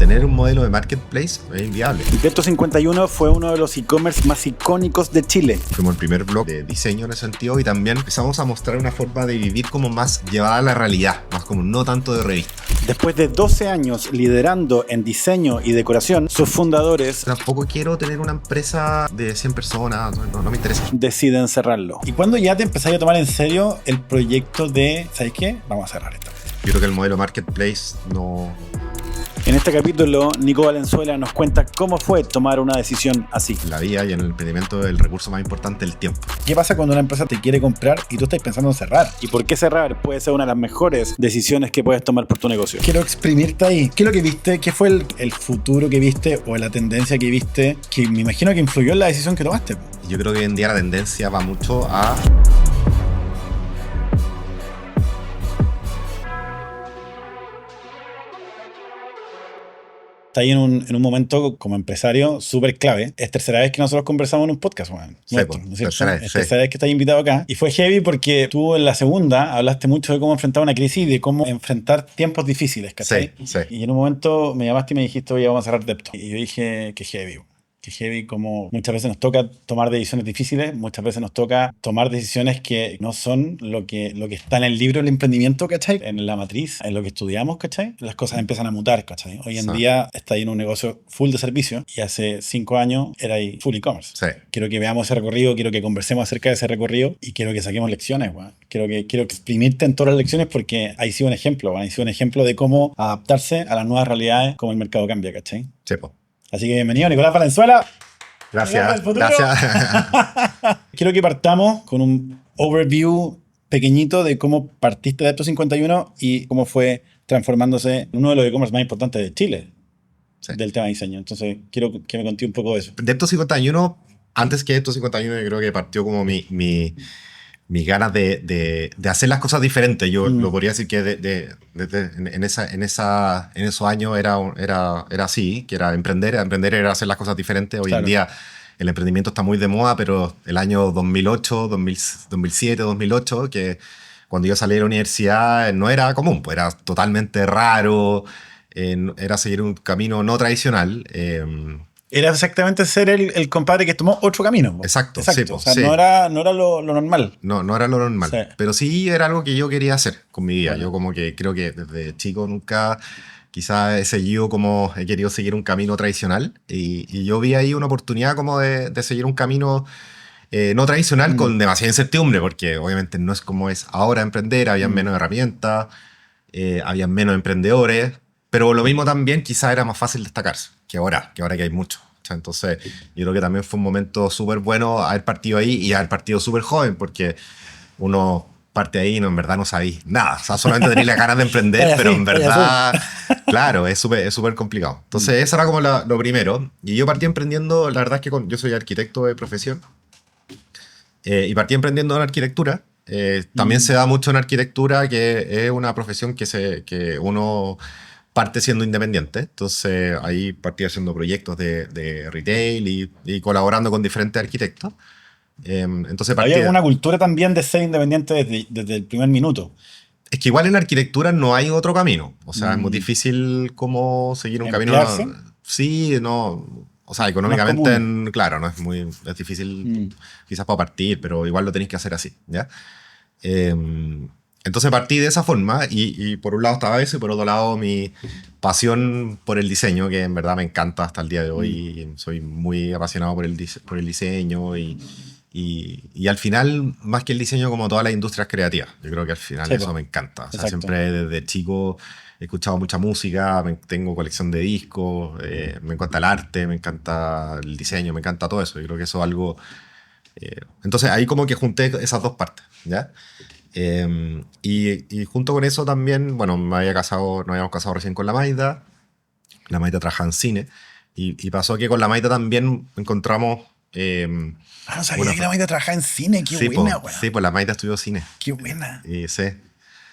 tener un modelo de marketplace es inviable. Depto51 fue uno de los e-commerce más icónicos de Chile. Fuimos el primer blog de diseño en ese sentido y también empezamos a mostrar una forma de vivir como más llevada a la realidad, más como no tanto de revista. Después de 12 años liderando en diseño y decoración, sus fundadores Tampoco quiero tener una empresa de 100 personas, no me interesa. deciden cerrarlo. ¿Y cuándo ya te empezáis a tomar en serio el proyecto de, ¿sabes qué? Vamos a cerrar esto. Yo creo que el modelo marketplace no... En este capítulo, Nico Valenzuela nos cuenta cómo fue tomar una decisión así. En la vida y en el emprendimiento el recurso más importante es el tiempo. ¿Qué pasa cuando una empresa te quiere comprar y tú estás pensando en cerrar? Y por qué cerrar puede ser una de las mejores decisiones que puedes tomar por tu negocio. Quiero exprimirte ahí. ¿Qué es lo que viste? ¿Qué fue el futuro que viste o la tendencia que viste que me imagino que influyó en la decisión que tomaste? Yo creo que hoy en día la tendencia va mucho a... Está ahí en un momento como empresario súper clave. Es tercera vez que nosotros conversamos en un podcast, man. Sí, Nuestro, pues, ¿no es cierto? tercera vez, Es sí. tercera vez que estás invitado acá. Y fue heavy porque tú en la segunda hablaste mucho de cómo enfrentar una crisis y de cómo enfrentar tiempos difíciles, ¿cachai? Sí. Y en un momento me llamaste y me dijiste, oye, vamos a cerrar Depto. Y yo dije, qué heavy. Qué heavy, como muchas veces nos toca tomar decisiones difíciles, muchas veces nos toca tomar decisiones que no son lo que está en el libro del emprendimiento, ¿cachai? En la matriz, en lo que estudiamos, ¿cachai? Las cosas empiezan a mutar, ¿cachai? Hoy en Sí. día está ahí en un negocio full de servicio y hace 5 años era ahí full e-commerce. Sí. Quiero que veamos ese recorrido, quiero que conversemos acerca de ese recorrido y quiero que saquemos lecciones, weón. Quiero exprimirte en todas las lecciones porque ahí sí un ejemplo, weón. Ahí sí un ejemplo de cómo adaptarse a las nuevas realidades, cómo el mercado cambia, ¿cachai? Sí, po. Así que bienvenido, Nicolás Valenzuela. Gracias. del futuro. Gracias. Quiero que partamos con un overview pequeñito de cómo partiste de Depto51 y cómo fue transformándose en uno de los e-commerce más importantes de Chile, Sí. del tema de diseño. Entonces, quiero que me conté un poco de eso. Depto51, antes que Depto51, yo creo que partió como mis ganas de hacer las cosas diferentes. Yo lo podría decir que en esos años era así, que era emprender era hacer las cosas diferentes. Hoy Claro. en día el emprendimiento está muy de moda, pero el año 2008, 2007, 2008, que cuando yo salí de la universidad no era común, pues era totalmente raro, era seguir un camino no tradicional. Era exactamente ser el compadre que tomó otro camino. Po. Exacto, sí, po, O sea, sí. no era lo normal. No era lo normal, Sí. pero sí era algo que yo quería hacer con mi vida. Bueno. Yo como que creo que desde chico nunca quizás he querido seguir un camino tradicional y yo vi ahí una oportunidad como de seguir un camino no tradicional con demasiada incertidumbre, porque obviamente no es como es ahora emprender, había menos herramientas, había menos emprendedores, pero lo mismo también quizás era más fácil destacarse que ahora que hay mucho. O sea, entonces yo creo que también fue un momento súper bueno haber partido ahí y haber partido súper joven, porque uno parte ahí y en verdad no sabéis nada. O sea, solamente tenéis las ganas de emprender, pero en verdad, claro, es súper complicado. Entonces, eso era como lo primero. Y yo partí emprendiendo, la verdad es que yo soy arquitecto de profesión, y partí emprendiendo en arquitectura. También se da mucho en arquitectura, que es una profesión que uno parte siendo independiente. Entonces, ahí partí haciendo proyectos de retail y colaborando con diferentes arquitectos. Entonces partí... Había una cultura también de ser independiente desde el primer minuto. Es que igual en arquitectura no hay otro camino. O sea, es muy difícil como seguir un camino. ¿Emplearse? Sí, no. O sea, económicamente, claro, no es difícil quizás para partir, pero igual lo tenéis que hacer así, ¿ya? Entonces partí de esa forma y por un lado estaba eso y por otro lado mi pasión por el diseño, que en verdad me encanta hasta el día de hoy. Soy muy apasionado por el diseño y al final, más que el diseño, como todas las industrias creativas. Yo creo que al final Sí, eso po. me encanta. O sea, Exacto. siempre desde chico he escuchado mucha música, tengo colección de discos, me encanta el arte, me encanta el diseño, me encanta todo eso. Yo creo que eso es algo... entonces ahí como que junté esas dos partes, ¿ya? Y junto con eso también, bueno, nos habíamos casado recién con la Maida. La Maida trabajaba en cine y pasó que con la Maida también encontramos... No sabía que la Maida trabajaba en cine. Qué sí, buena, po, weón. sí, pues la Maida estudió cine. Qué buena. Y sí,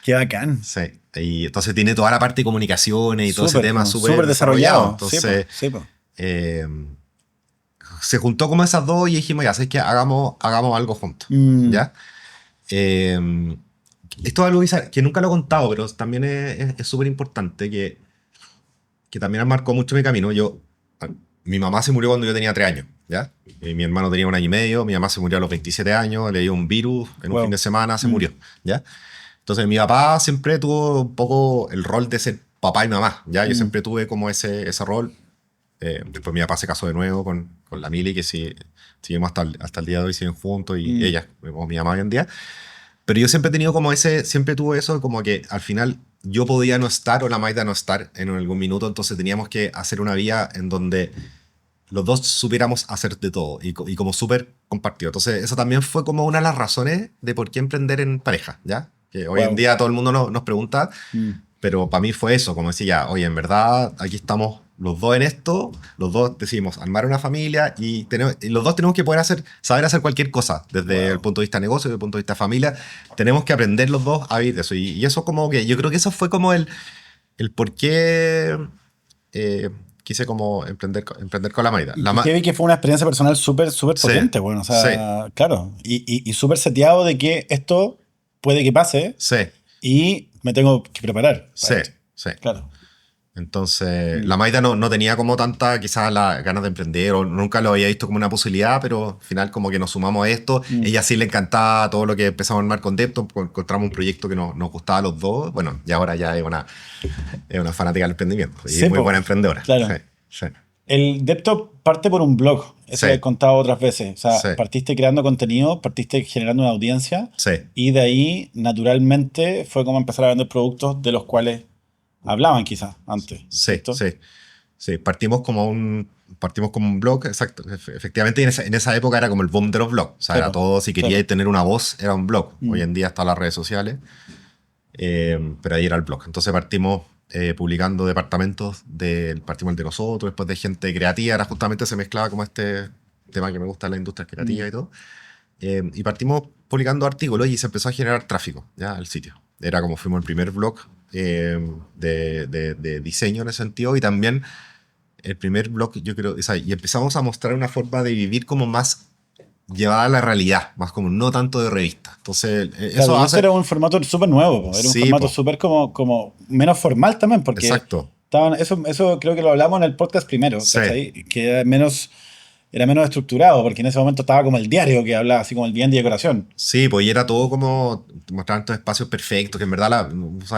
Qué bacán. sí. Y entonces tiene toda la parte de comunicaciones y todo ese tema súper desarrollado. Entonces, Sí, po. se juntó como esas dos y dijimos, ya, ¿sabes qué? Hagamos algo juntos, ¿ya? Esto es algo que nunca lo he contado, pero también es súper importante que que también marcó mucho mi camino. Mi mamá se murió cuando yo tenía 3 años, ¿ya? Mi hermano tenía 1 año y medio, mi mamá se murió a los 27 años, le dio un virus en un fin de semana, se murió, ¿ya? Entonces mi papá siempre tuvo un poco el rol de ser papá y mamá, ¿ya? Yo siempre tuve como ese rol. Después mi papá se casó de nuevo con la Mili, que sí, seguimos hasta el día de hoy, siguen juntos, y ella, como mi mamá hoy en día. Pero yo siempre he tenido como siempre tuve eso, como que al final yo podía no estar o la Maida no estar en algún minuto, entonces teníamos que hacer una vía en donde los dos supiéramos hacer de todo y como súper compartido. Entonces eso también fue como una de las razones de por qué emprender en pareja, ¿ya? Que hoy en día todo el mundo nos pregunta, pero para mí fue eso, como decía, ya, oye, en verdad aquí estamos los dos en esto, los dos decidimos armar una familia y los dos tenemos que poder saber hacer cualquier cosa, desde el punto de vista de negocio, desde el punto de vista de familia, tenemos que aprender los dos a vivir de eso. Y eso como que, yo creo que eso fue como el por qué quise como emprender con la Maida. Que vi que fue una experiencia personal súper potente, bueno, o sea, claro, y súper seteado de que esto puede que pase y me tengo que preparar. Sí. Claro. Entonces, la Maida no tenía como tanta, quizás, las ganas de emprender, o nunca lo había visto como una posibilidad, pero al final como que nos sumamos a esto. Ella sí le encantaba todo lo que empezamos a armar con Deptop, encontramos un proyecto que nos gustaba a los dos, bueno, y ahora ya es una fanática del emprendimiento, y muy buena emprendedora. Claro. Sí. El Deptop parte por un blog, eso lo he contado otras veces, o sea, partiste creando contenido, partiste generando una audiencia, y de ahí, naturalmente, fue como empezar a vender productos de los cuales hablaban quizás antes. Sí. Partimos como un blog, exacto. Efectivamente, en esa época era como el boom de los blogs. O sea, era todo, si queríais tener una voz, era un blog. Hoy en día están las redes sociales, pero ahí era el blog. Entonces partimos publicando departamentos, partimos el de nosotros, después de gente creativa, era justamente se mezclaba como este tema que me gusta, la industria creativa y todo. Y partimos publicando artículos y se empezó a generar tráfico ya al sitio. Era como fuimos el primer blog de diseño en ese sentido, y también el primer blog, yo creo, o sea, y empezamos a mostrar una forma de vivir como más llevada a la realidad, más como no tanto de revista. Entonces, eso era un formato súper nuevo, era un formato súper como menos formal también, porque eso creo que lo hablamos en el podcast primero, que era menos estructurado, porque en ese momento estaba como el diario que hablaba, así como el día en decoración. Sí, pues y era todo como, mostraban estos espacios perfectos, que en verdad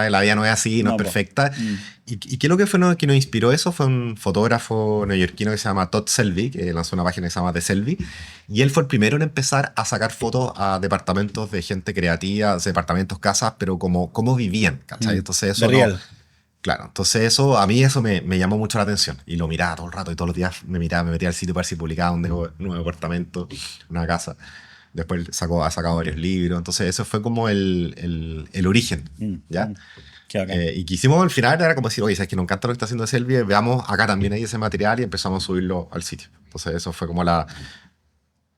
la vida no es así, no es perfecta. ¿Y qué es lo que fue que nos inspiró eso? Fue un fotógrafo neoyorquino que se llama Todd Selby, que lanzó una página que se llama The Selby, y él fue el primero en empezar a sacar fotos a departamentos de gente creativa, departamentos, casas, pero cómo vivían, ¿cachai? Entonces eso real. Claro, entonces a mí eso me llamó mucho la atención y lo miraba todo el rato y todos los días me metía al sitio para ver si publicaba un nuevo apartamento, una casa. Después ha sacado varios libros, entonces eso fue como el origen, ¿ya? Y que hicimos al final era como decir, oye, ¿sabes que nos encanta lo que está haciendo Selvi? Veamos acá también hay ese material y empezamos a subirlo al sitio. Entonces eso fue como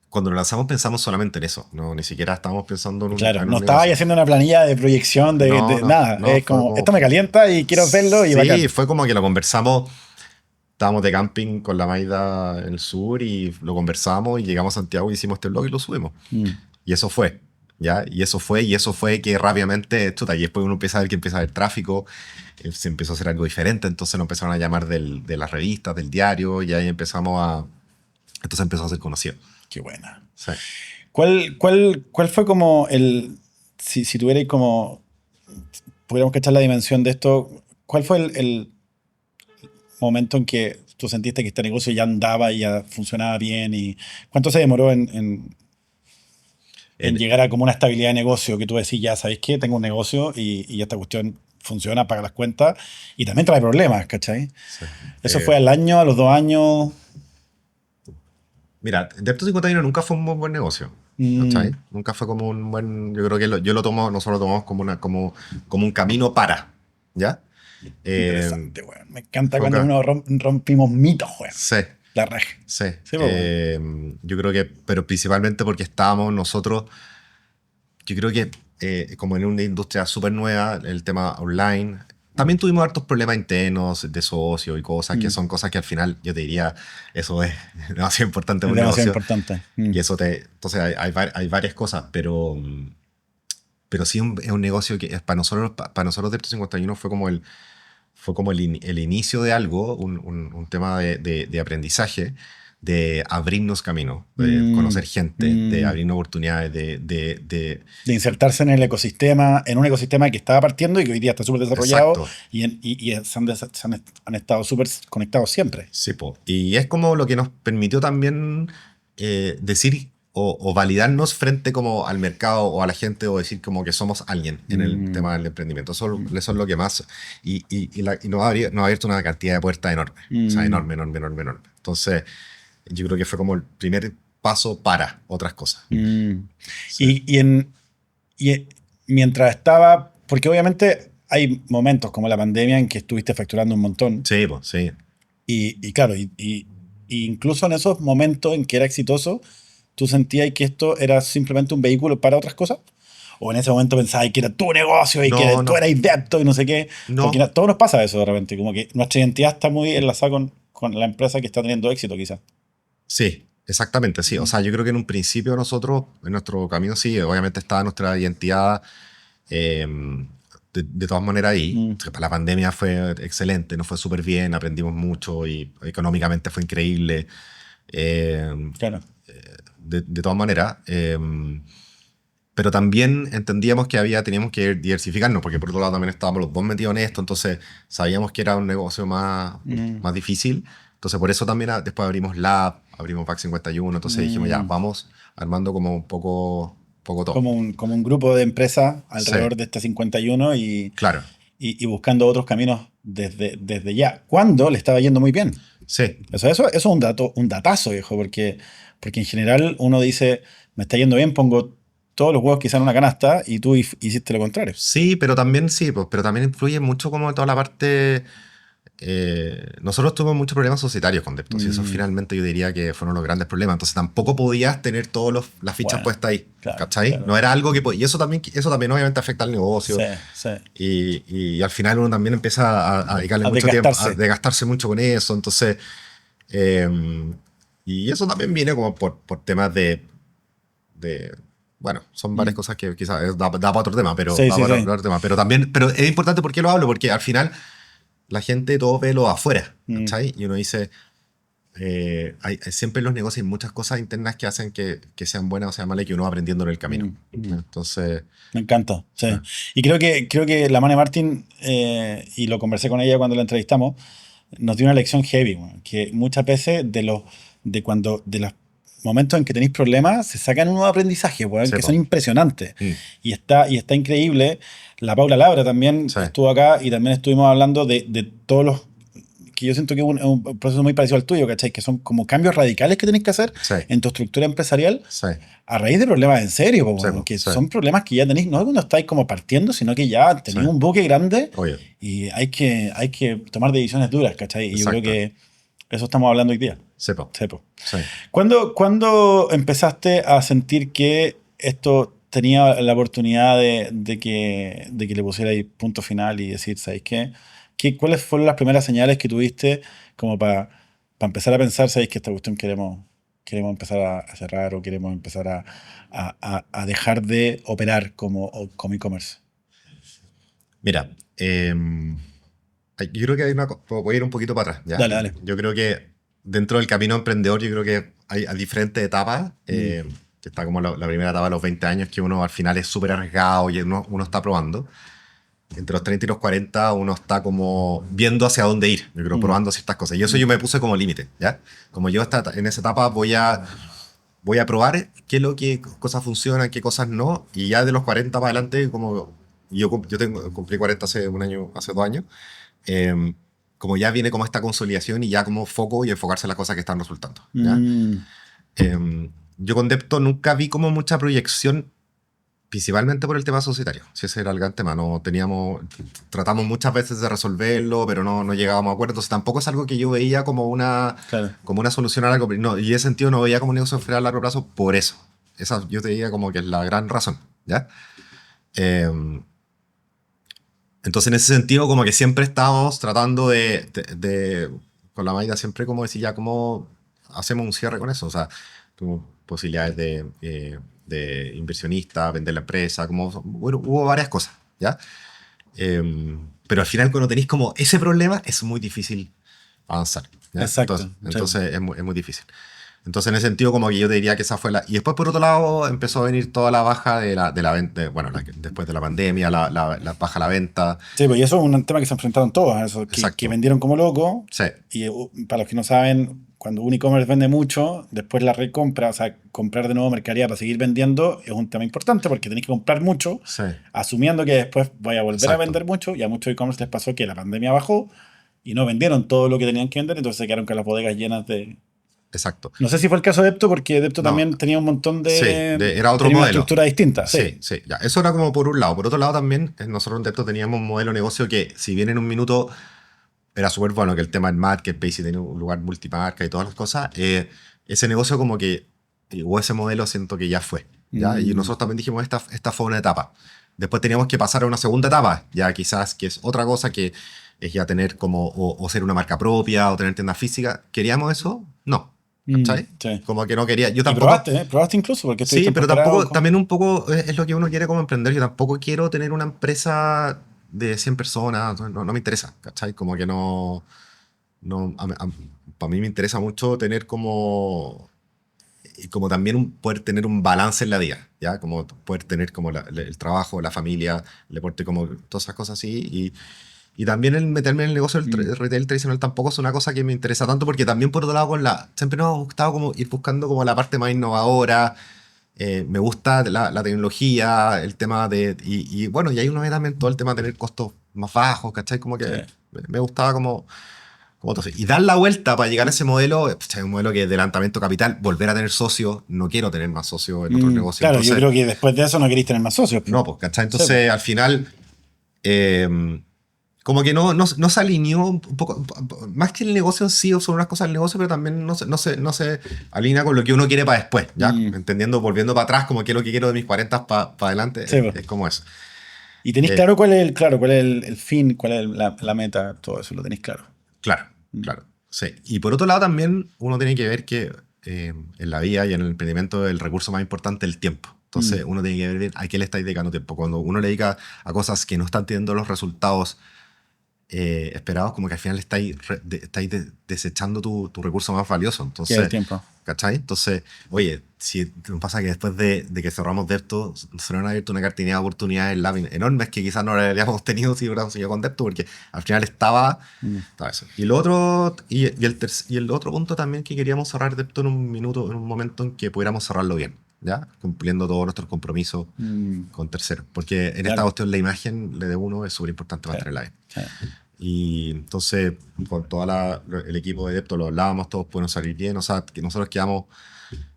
cuando lo lanzamos pensamos solamente en eso, ni siquiera estábamos pensando en un... Claro, no estaba ahí haciendo una planilla de proyección de nada, es como, esto me calienta y quiero verlo y bacán. Sí, fue como que lo conversamos, estábamos de camping con la Maida en el sur y lo conversamos y llegamos a Santiago y hicimos este blog y lo subimos. Y eso fue, ¿ya? Y eso fue que rápidamente, y después uno empieza a ver que empieza a haber tráfico, se empezó a hacer algo diferente, entonces nos empezaron a llamar de las revistas, del diario, y ahí entonces empezó a ser conocido. Qué buena. Sí. ¿Cuál fue como si tuvierais como, pudiéramos cachar la dimensión de esto, cuál fue el momento en que tú sentiste que este negocio ya andaba y ya funcionaba bien? ¿Y cuánto se demoró en llegar a como una estabilidad de negocio que tú decís, ya sabéis que tengo un negocio y esta cuestión funciona, paga las cuentas y también trae problemas, ¿cachai? Sí. ¿Eso fue al año, a los 2 años? Mira, Depto 51 nunca fue un muy buen negocio. ¿Cachai? Nunca fue como un buen... Yo creo que nosotros lo tomamos como un camino para, ¿ya? Interesante, weón. Me encanta cuando uno rompimos mitos, weón. Sí. La raja. Sí. Yo creo que, pero principalmente porque estábamos nosotros, yo creo que como en una industria súper nueva, el tema online... También tuvimos hartos problemas internos de socio y cosas, que son cosas que al final yo te diría, eso es demasiado importante para un negocio. Importante. Y eso entonces hay varias cosas, pero sí es un negocio que para nosotros Depto 51 fue como fue como el inicio de algo, un tema de aprendizaje, de abrirnos camino, de conocer gente, de abrirnos oportunidades, De insertarse en el ecosistema, en un ecosistema que estaba partiendo y que hoy día está súper desarrollado. Exacto. Y han estado súper conectados siempre. Sí, po. Y es como lo que nos permitió también decir o validarnos frente como al mercado o a la gente, o decir como que somos alguien en el tema del emprendimiento. Eso es lo que más... Y nos ha abierto una cantidad de puertas enorme. O sea, enorme. Entonces, yo creo que fue como el primer paso para otras cosas. Sí. Mientras estaba... Porque obviamente hay momentos como la pandemia en que estuviste facturando un montón. Sí, pues, sí. Y claro, incluso en esos momentos en que era exitoso, ¿tú sentías que esto era simplemente un vehículo para otras cosas? ¿O en ese momento pensabas que era tu negocio y que tú eras adepto y no sé qué? No. Porque todo nos pasa eso de repente, como que nuestra identidad está muy enlazada con la empresa que está teniendo éxito quizás. Sí, exactamente, sí. O sea, yo creo que en un principio nosotros, en nuestro camino, sí, obviamente estaba nuestra identidad de todas maneras ahí. La pandemia fue excelente, nos fue súper bien, aprendimos mucho y económicamente fue increíble. Claro. De todas maneras. Pero también entendíamos que teníamos que diversificarnos, porque por otro lado también estábamos los dos metidos en esto, entonces sabíamos que era un negocio más difícil. Entonces por eso también después abrimos Lab, abrimos Pack 51, entonces dijimos ya, vamos armando como un poco todo. Como un grupo de empresas alrededor de este 51 Claro. y buscando otros caminos desde ya. ¿Cuándo le estaba yendo muy bien? Sí. Eso es un datazo, viejo, porque en general uno dice, me está yendo bien, pongo todos los huevos quizás en una canasta y tú hiciste lo contrario. Sí, pero también pero también influye mucho como toda la parte... nosotros tuvimos muchos problemas societarios con Deptos y eso finalmente yo diría que fueron los grandes problemas. Entonces tampoco podías tener todas las fichas puestas ahí, claro, ¿cachai? Claro. No era algo que... Y eso también obviamente afecta al negocio. Sí. Y al final uno también empieza a dedicarle mucho tiempo, a desgastarse mucho con eso. Entonces... y eso también viene como por temas de bueno, son varias cosas que quizás da para otro tema, pero otro tema. Pero es importante. ¿Por qué lo hablo? Porque al final la gente todo ve lo afuera, ¿cachai? Y uno dice, hay siempre en los negocios hay muchas cosas internas que hacen que sean buenas o sean malas y que uno va aprendiendo en el camino. Entonces... Me encanta, sí. Y creo que la Mane Martín, y lo conversé con ella cuando la entrevistamos, nos dio una lección heavy, que muchas veces de los momentos en que tenéis problemas se sacan unos aprendizajes, que son impresionantes. Y está increíble. La Paula Labra también estuvo acá y también estuvimos hablando de todos los que yo siento que es un proceso muy parecido al tuyo, ¿cachai? Que son como cambios radicales que tenés que hacer en tu estructura empresarial a raíz de problemas en serio, que son problemas que ya tenéis, no cuando estáis como partiendo, sino que ya tenéis un buque grande y hay que tomar decisiones duras, ¿cachai? Y yo creo que eso estamos hablando hoy día. Sepo. ¿Cuándo empezaste a sentir que esto tenía la oportunidad de que le pusierais punto final y decir, ¿sabéis qué? ¿Cuáles fueron las primeras señales que tuviste como para empezar a pensar, ¿sabéis que esta cuestión queremos empezar a cerrar o queremos empezar a dejar de operar como e-commerce? Mira, yo creo que hay voy a ir un poquito para atrás. ¿ya? Dale. Yo creo que dentro del camino emprendedor, yo creo que hay diferentes etapas. Que está como la primera etapa de los 20 años, que uno al final es súper arriesgado y uno está probando. Entre los 30 y los 40 uno está como viendo hacia dónde ir, yo creo, probando ciertas cosas. Y eso yo me puse como límite, ¿ya? Como yo en esa etapa voy a probar qué cosas funcionan, qué cosas no. Y ya de los 40 para adelante, como yo cumplí 40 hace 2 años, como ya viene como esta consolidación y ya como foco y enfocarse en las cosas que están resultando, ¿ya? Yo con Depto nunca vi como mucha proyección, principalmente por el tema societario. Si ese era el gran tema, tratamos muchas veces de resolverlo, pero no llegábamos a acuerdos. Entonces tampoco es algo que yo veía como una solución a largo plazo. No, y en ese sentido no veía como un negocio a largo plazo por eso. Esa yo te diría como que es la gran razón, ¿ya? Entonces en ese sentido como que siempre estábamos tratando con la Maida siempre como decir ya cómo hacemos un cierre con eso. O sea, tuvo posibilidades de inversionista, vender la empresa, hubo varias cosas, ¿ya? Pero al final cuando tenéis como ese problema es muy difícil avanzar. ¿Ya? Exacto. Entonces es muy difícil. Entonces en ese sentido como que yo te diría que esa fue la... Y después por otro lado empezó a venir toda la baja de la venta, bueno, después de la pandemia, la baja la venta. Sí, pues y eso es un tema que se enfrentaron todos a eso, que vendieron como locos. Sí. Y para los que no saben, cuando un e-commerce vende mucho, después la recompra, o sea, comprar de nuevo mercadería para seguir vendiendo es un tema importante porque tenéis que comprar mucho, Sí. asumiendo que después vaya a volver a vender mucho, y a muchos e-commerce les pasó que la pandemia bajó y no vendieron todo lo que tenían que vender, entonces se quedaron con las bodegas llenas de... Exacto. No sé si fue el caso de Depto, porque Depto también tenía un montón de... Sí, era otro tenía modelo. una estructura distinta. Sí, ya. Eso era como por un lado. Por otro lado también, nosotros en Depto teníamos un modelo de negocio que, si bien en un minuto era súper bueno, que el tema del marketplace y tenía un lugar multimarca y todas las cosas, ese negocio como que, o ese modelo siento que ya fue. ¿ya? Y nosotros también dijimos, esta fue una etapa. Después teníamos que pasar a una segunda etapa, ya quizás que es otra cosa, que es ya tener como, o ser una marca propia, o tener tienda física. ¿Queríamos eso? No. ¿Sabes? Sí. Como que no quería. Yo Y tampoco. probaste incluso, porque Sí, pero tampoco, también un poco es lo que uno quiere como emprender. Yo tampoco quiero tener una empresa de 100 personas, no me interesa, ¿cachai? Como que para mí me interesa mucho tener como también poder tener un balance en la vida, ¿ya? Como poder tener como el trabajo, la familia, el deporte, como todas esas cosas así. Y también el meterme en el negocio del retail tradicional tampoco es una cosa que me interesa tanto, porque también por otro lado siempre nos ha gustado como ir buscando como la parte más innovadora. Me gusta la tecnología, el tema de... Y bueno, y ahí uno ve también todo el tema de tener costos más bajos, ¿cachai? Como que me gustaba como todo eso. Y dar la vuelta para llegar a ese modelo, un modelo que es de levantamiento capital, volver a tener socios, no quiero tener más socios en otros negocios. Claro, Entonces, yo creo que después de eso no queréis tener más socios. No, pues, ¿cachai? Entonces, al final... como que no se alineó un poco, más que el negocio en sí, o son unas cosas del negocio, pero también no se alinea con lo que uno quiere para después, ¿ya? Entendiendo, volviendo para atrás, como que lo que quiero de mis 40 para adelante, es como eso. ¿Y tenéis claro cuál es el fin, cuál es la meta, todo eso, lo tenéis claro? Claro, sí. Y por otro lado también uno tiene que ver que en la vida y en el emprendimiento el recurso más importante es el tiempo. Entonces uno tiene que ver bien a qué le estáis dedicando tiempo. Cuando uno le dedica a cosas que no están teniendo los resultados esperados, como que al final estáis desechando tu recurso más valioso. Entonces, el tiempo. ¿cachai? Entonces, oye, si nos pasa que después de que cerramos Depto, se nos han abierto una cantidad de oportunidades enormes que quizás no habríamos tenido si hubiéramos seguido con Depto, porque al final estaba eso. Y el otro punto también que queríamos cerrar Depto en un momento en que pudiéramos cerrarlo bien, ¿ya? Cumpliendo todos nuestros compromisos con terceros. Porque en esta cuestión la imagen de uno es súper importante para tenerla bien. Y entonces, con todo el equipo de Depto lo hablábamos, todos pudieron salir bien, o sea, que nosotros quedamos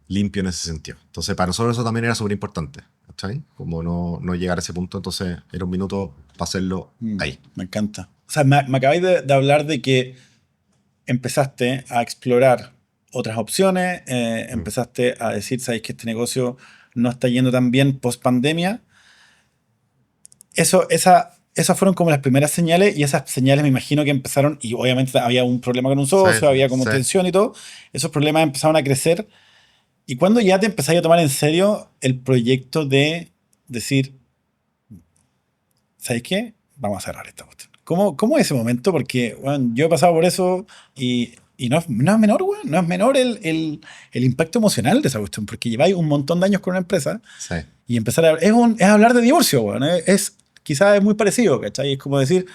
limpios en ese sentido. Entonces, para nosotros eso también era súper importante, ¿cachai? Como no llegar a ese punto, entonces era un minuto para hacerlo ahí. Me encanta. O sea, me acabáis de hablar de que empezaste a explorar otras opciones, empezaste a decir, sabéis que este negocio no está yendo tan bien post pandemia. Esas fueron como las primeras señales, y esas señales me imagino que empezaron, y obviamente había un problema con un socio, había como tensión y todo. Esos problemas empezaron a crecer. ¿Y cuando ya te empezaste a tomar en serio el proyecto de decir, ¿sabéis qué? Vamos a cerrar esta cuestión. ¿Cómo es ese momento? Porque bueno, yo he pasado por eso y no es menor, güey. No es menor el impacto emocional de esa cuestión, porque lleváis un montón de años con una empresa y empezar a... Es hablar de divorcio, güey. Quizás es muy parecido, ¿cachai? Es como decir,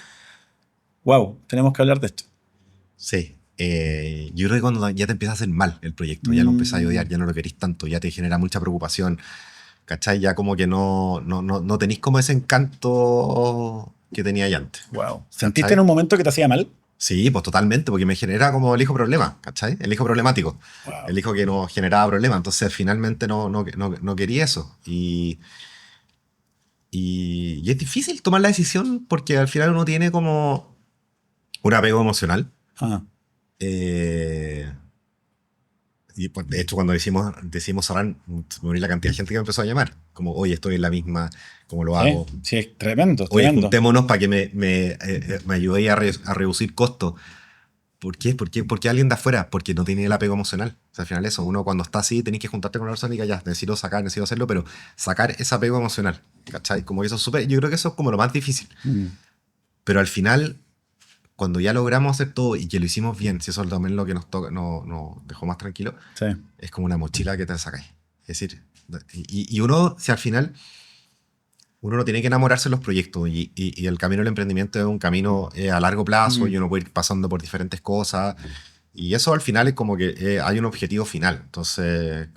wow, tenemos que hablar de esto. Sí. Yo creo que cuando ya te empieza a hacer mal el proyecto, ya lo empiezas a odiar, ya no lo querís tanto, ya te genera mucha preocupación, ¿cachai? Ya como que no tenéis como ese encanto que tenía ya antes. Wow. ¿Sentiste en un momento que te hacía mal? Sí, pues totalmente, porque me genera como el hijo problema, ¿cachai? El hijo problemático. Wow. El hijo que nos generaba problemas. Entonces finalmente no quería eso. Y es difícil tomar la decisión porque al final uno tiene como un apego emocional. Y pues, de hecho, cuando decimos cerrar, me morí la cantidad de gente que me empezó a llamar. Como, oye, estoy en la misma, ¿cómo lo hago? Sí, es tremendo. Oye, juntémonos para que me ayudéis a reducir costos. ¿Por qué? ¿Por qué alguien de afuera? Porque no tiene el apego emocional. O sea, al final eso, uno cuando está así, tenés que juntarte con una persona y ya, necesito hacerlo, pero sacar ese apego emocional, ¿cachai? Como que eso es súper, yo creo que eso es como lo más difícil. Pero al final, cuando ya logramos hacer todo y que lo hicimos bien, si eso también es lo que nos dejó más tranquilo, Sí. es como una mochila que te sacáis. Es decir, y uno, si al final, uno no tiene que enamorarse de los proyectos y el camino del emprendimiento es un camino a largo plazo y uno puede ir pasando por diferentes cosas y eso al final es como que hay un objetivo final. Entonces,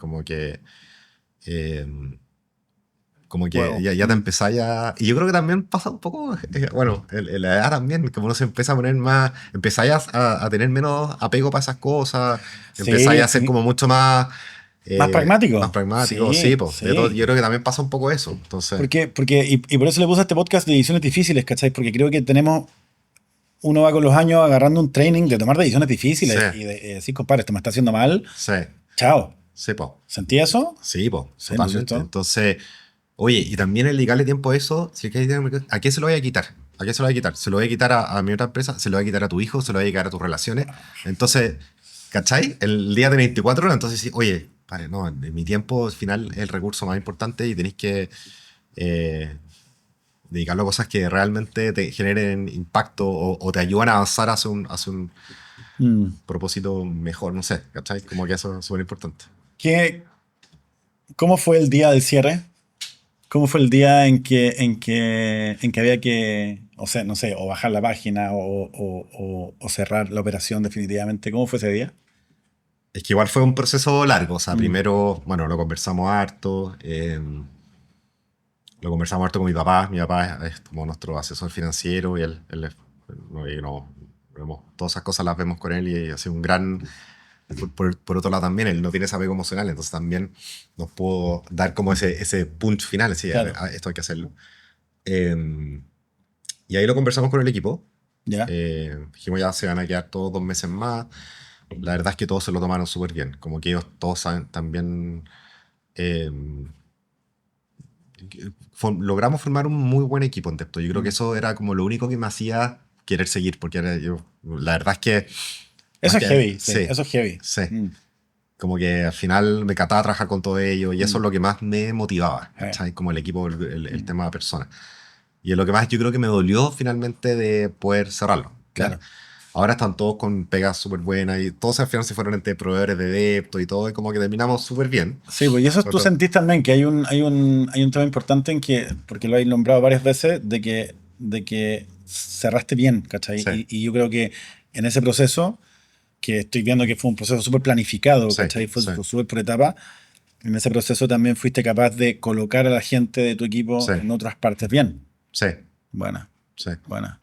Wow. ya te empezáis a... Y yo creo que también pasa un poco, bueno, en la edad también, como uno se empieza a poner más, empezáis a tener menos apego para esas cosas, empezáis Sí, a ser sí. como mucho más... Más pragmático. más pragmático, sí, Sí, pues. sí. Yo creo que también pasa un poco eso. Entonces, Y por eso le puse a este podcast de decisiones difíciles, ¿cachai? Porque creo que uno va con los años agarrando un training de tomar decisiones sí, difíciles y de decir, compadre, esto me está haciendo mal, sí, chao. sí, pues. ¿Sentí eso? Sí, pues, Sí, ¿no es totalmente. cierto? Entonces, oye, y también el dedicarle tiempo a eso, si es que ¿a qué se lo voy a quitar? ¿A qué se lo voy a quitar? ¿Se lo voy a quitar a mi otra empresa? ¿Se lo voy a quitar a tu hijo? ¿Se lo voy a quitar a tus relaciones? Entonces, ¿cachai? El día de 24 horas, entonces sí, oye, vale, no, en mi tiempo al final es el recurso más importante y tenéis que dedicarlo a cosas que realmente te generen impacto o te ayudan a avanzar hacia un Mm. propósito mejor, no sé, ¿cachai? Como que eso es súper importante. ¿Qué, ¿Cómo fue el día del cierre? ¿Cómo fue el día en que había que, o sea, no sé, o bajar la página o cerrar la operación definitivamente? ¿Cómo fue ese día? Es que igual fue un proceso largo, o sea, Mm. primero, bueno, lo conversamos harto con mi papá es como nuestro asesor financiero y todas esas cosas las vemos con él y ha sido un gran, por otro lado también, él no tiene ese apego emocional, entonces también nos pudo dar como ese punch final, decir, Claro. esto hay que hacerlo. Eh, y ahí lo conversamos con el equipo, ¿Ya? dijimos ya se van a quedar todos 2 meses más. La verdad es que todos se lo tomaron súper bien. Como que ellos todos saben, también eh, logramos formar un muy buen equipo en Depto. Yo creo que eso era como lo único que me hacía querer seguir, porque la verdad es que... más Eso es que heavy, sí, sí, eso es heavy. sí. Mm. Como que al final me encantaba trabajar con todo ello y eso es Mm. lo que más me motivaba, ¿cachai? Como el equipo, el tema de personas. Y es lo que más yo creo que me dolió finalmente de poder cerrarlo. ¿Ya? Claro. Ahora están todos con pegas súper buenas y todos al final se fueron entre proveedores de Depto y todo, y como que terminamos súper bien. Sí, pues y eso tú Otro- sentís también que hay un tema importante en que, porque lo habéis nombrado varias veces, de que cerraste bien, ¿cachai? Sí, Y yo creo que en ese proceso, que estoy viendo que fue un proceso súper planificado, sí, ¿cachai? Fue sí, súper por etapa. En ese proceso también fuiste capaz de colocar a la gente de tu equipo sí, en otras partes bien. sí, Buena, sí. buena.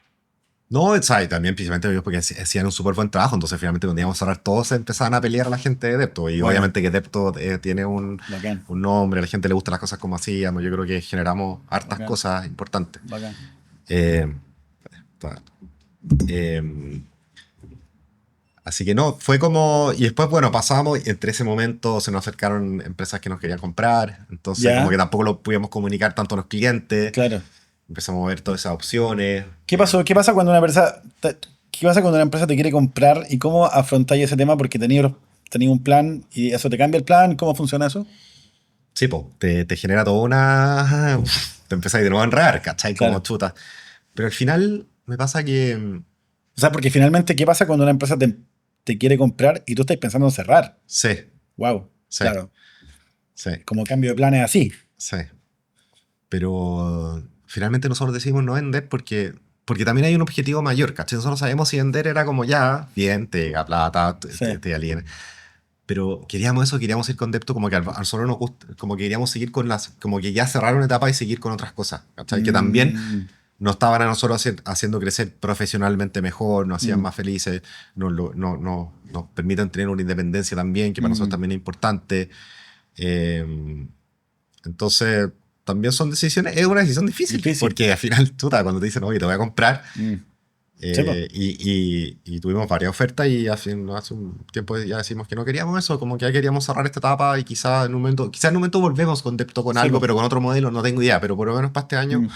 No, o sea, y también principalmente ellos porque hacían un súper buen trabajo, entonces finalmente cuando íbamos a cerrar todos se empezaban a pelear a la gente de Depto y Bueno, obviamente que Depto tiene bacán, un nombre, a la gente le gustan las cosas como hacíamos, yo creo que generamos hartas bacán, cosas importantes. bacán. Eh, ta- eh, Así que no, fue como... Y después, bueno, pasamos y entre ese momento se nos acercaron empresas que nos querían comprar, entonces como Ya, que tampoco lo pudimos comunicar tanto a los clientes, claro. empezamos a ver todas esas opciones. ¿Qué pasó? ¿Qué pasa cuando una empresa te quiere comprar y cómo afrontáis ese tema? Porque tenéis un plan y eso te cambia el plan. ¿Cómo funciona eso? Sí, po, te genera toda una... Te empiezas de nuevo a enredar, ¿cachai? Como Claro. chuta. Pero al final me pasa que... O sea, porque finalmente, ¿qué pasa cuando una empresa te quiere comprar y tú estás pensando en cerrar? Sí, Wow, sí, claro. sí, Como cambio de planes así. sí. Pero finalmente nosotros decidimos no vender porque también hay un objetivo mayor, ¿cachai? Nosotros sabemos si vender era como ya, bien, te llega plata, Sí. te aliena. Pero queríamos eso, queríamos ir con Depto como que a nosotros nos gusta, como que queríamos seguir con como que ya cerrar una etapa y seguir con otras cosas, ¿cachai? Que también Mm, nos estaban a nosotros haciendo crecer profesionalmente mejor, nos hacían mm, más felices, nos permiten tener una independencia también, que para nosotros mm. también es importante. Eh, entonces, también son decisiones, es una decisión difícil, Difícil. porque al final, chuta, cuando te dicen, oye, te voy a comprar, Mm. Sí, po. y tuvimos varias ofertas y hace un tiempo ya decimos que no queríamos eso, como que ya queríamos cerrar esta etapa y quizás en un momento volvemos con Depto con Sí, algo, po. pero con otro modelo, no tengo idea, pero por lo menos para este año Mm,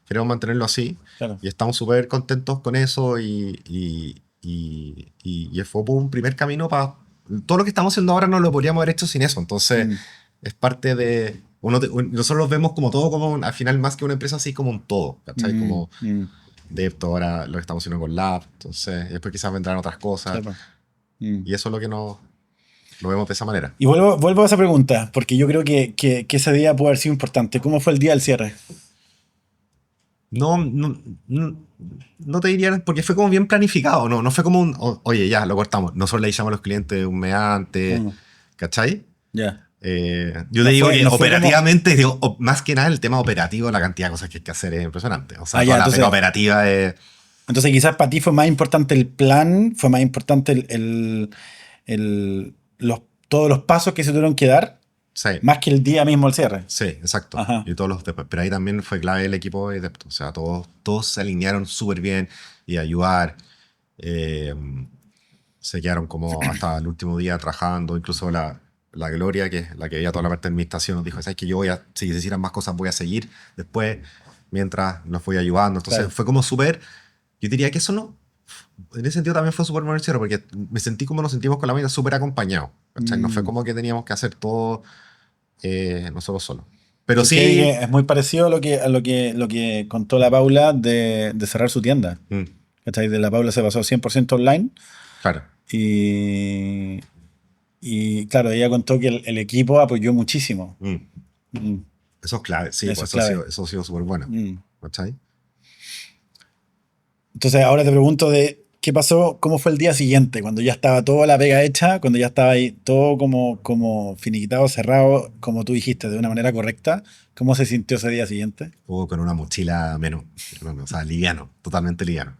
queremos mantenerlo así claro. y estamos súper contentos con eso y fue un primer camino para... Todo lo que estamos haciendo ahora no lo podríamos haber hecho sin eso, entonces Mm, es parte de... nosotros los vemos como todo, como al final más que una empresa así como un todo, ¿cachai? mm, Como mm. Depto, ahora lo que estamos haciendo con Lab. Entonces, después quizás vendrán otras cosas. Claro. Mm. Y eso es lo que lo vemos de esa manera. Y vuelvo a esa pregunta, porque yo creo que ese día puede haber sido importante. ¿Cómo fue el día del cierre? No te diría, porque fue como bien planificado, no fue como oye, ya, lo cortamos. Nosotros le avisamos a los clientes un mes antes, Mm. ¿cachai? Ya. Yo No te digo fue- que no fue operativamente, más que nada el tema operativo, la cantidad de cosas que hay que hacer es impresionante. O sea, Ah, ya, toda la entonces- pega operativa es... Entonces quizás para ti fue más importante el plan, fue más importante todos los pasos que se tuvieron que dar, Sí, más que el día mismo del cierre. sí, exacto. Ajá. Y todos los, pero ahí también fue clave el equipo de Depto. O sea, todos se alinearon súper bien y ayudar. Se quedaron como hasta el último día trabajando. Incluso la Gloria, que es la que veía toda la parte de administración, nos dijo, ¿sabes que yo si necesitan más cosas voy a seguir después, mientras nos voy ayudando? Entonces Claro. fue como súper... Yo diría que eso no... En ese sentido también fue súper buen cierre, porque me sentí como nos sentimos con la vida súper acompañados. ¿Cachai? No fue como que teníamos que hacer todo nosotros solos. Pero Porque sí... es muy parecido a lo que contó la Paula de cerrar su tienda. Mm, ¿Cachai? De la Paula se pasó 100% online claro. y claro, ella contó que el equipo apoyó muchísimo. Mm. Mm, Eso es clave. Sí, Eso pues es clave. eso ha sido súper bueno. mm. ¿Cachai? Entonces ahora te pregunto de qué pasó, cómo fue el día siguiente, cuando ya estaba toda la pega hecha, cuando ya estaba ahí todo como finiquitado, cerrado, como tú dijiste, de una manera correcta. ¿Cómo se sintió ese día siguiente? Con una mochila menos. O sea, liviano. Totalmente liviano.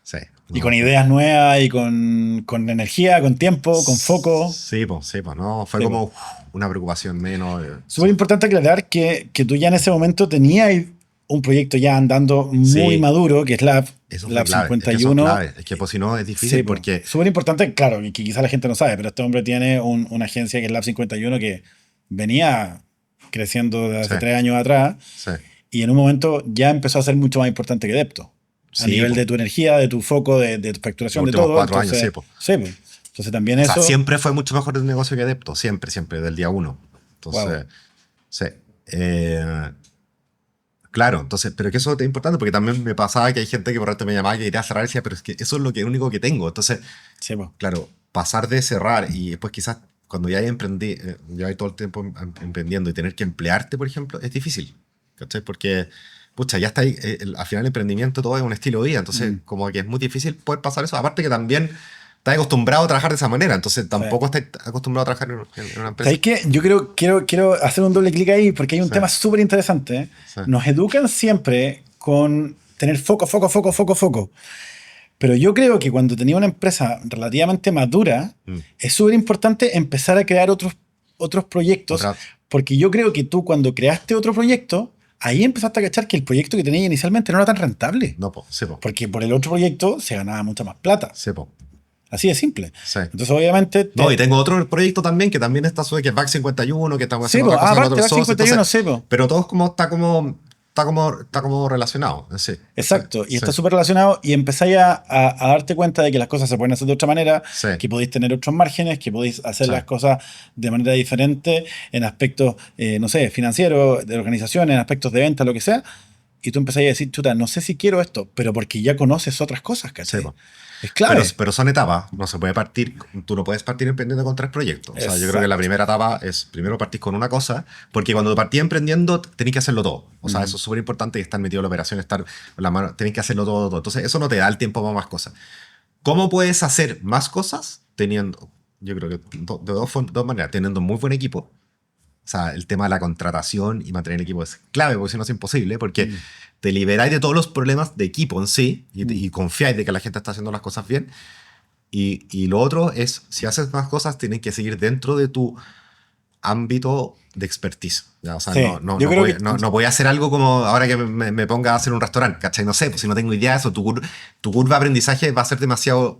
Sí. Y No. con ideas nuevas y con energía, con tiempo, con foco. Sí, pues, no. Fue Sí, como una preocupación menos. Súper importante aclarar que tú ya en ese momento tenías un proyecto ya andando muy Sí. maduro, que es Lab Eso fue Lab clave. 51. Es que pues si no es difícil Sí, porque... súper importante, claro, y que quizá la gente no sabe, pero este hombre tiene una agencia que es Lab 51 que venía creciendo desde hace Sí. 3 años atrás Sí. y en un momento ya empezó a ser mucho más importante que Depto. A Sí, nivel po. de tu energía, de tu foco, de tu facturación, Los de últimos todo. 4 años, Entonces, sí, po. sí, po. Entonces también O eso... sea, siempre fue mucho mejor el negocio que Depto. Siempre, del día uno. Entonces, Wow. sí. Claro, entonces, pero que eso es importante porque también me pasaba que hay gente que por rato me llamaba y quería cerrar y decía, pero es que eso es lo único que tengo. Entonces, Sí, po. claro, pasar de cerrar y después quizás cuando ya lleváis todo el tiempo emprendiendo y tener que emplearte, por ejemplo, es difícil. ¿Cachai? Porque, pucha, ya está ahí, al final el emprendimiento todo es un estilo de vida, entonces como que es muy difícil poder pasar eso. Aparte que también estás acostumbrado a trabajar de esa manera, entonces tampoco estás acostumbrado a trabajar en una empresa. ¿Sabéis qué? Yo quiero hacer un doble clic ahí porque hay un Sí. tema súper interesante. ¿eh? Sí. Nos educan siempre con tener foco. Pero yo creo que cuando tenía una empresa relativamente madura, es súper importante empezar a crear otros proyectos. Porque yo creo que tú cuando creaste otro proyecto, ahí empezaste a cachar que el proyecto que tenías inicialmente no era tan rentable. No, po, sí, po. Porque por el otro proyecto se ganaba mucha más plata. Sí, po. Así de simple. Sí. Entonces, obviamente... No, y tengo otro proyecto también que también está suave, que es Back 51, que estamos haciendo otra cosa con aparte, otros Back socios, 51, entonces, sí, po. pero todo está como relacionado. Sí. Exacto, y Sí. está súper relacionado y empezáis a darte cuenta de que las cosas se pueden hacer de otra manera, Sí. que podéis tener otros márgenes, que podéis hacer Sí. las cosas de manera diferente en aspectos, no sé, financieros, de organización, en aspectos de venta, lo que sea, y tú empezáis a decir, chuta, no sé si quiero esto, pero porque ya conoces otras cosas, ¿cachai? Sí, po. Es clave. Pero son etapas, no se puede partir, tú no puedes partir emprendiendo con 3 proyectos. O sea, yo creo que Exacto. la primera etapa es primero partir con una cosa, porque cuando partís emprendiendo tenés que hacerlo todo. O sea, eso es súper importante, estar metido en la operación, estar con la mano, tenés que hacerlo todo. Entonces, eso no te da el tiempo para más cosas. ¿Cómo puedes hacer más cosas teniendo, yo creo que de dos maneras, teniendo muy buen equipo? O sea, el tema de la contratación y mantener el equipo es clave, porque si no es imposible, porque te liberáis de todos los problemas de equipo en sí y confiáis de que la gente está haciendo las cosas bien. Y lo otro es, si haces más cosas, tienes que seguir dentro de tu ámbito de expertise. ¿Ya? O sea, Sí, yo creo que- no voy a hacer algo como ahora que me ponga a hacer un restaurante, ¿cachai? No sé, pues si no tengo idea de eso, tu curva de aprendizaje va a ser demasiado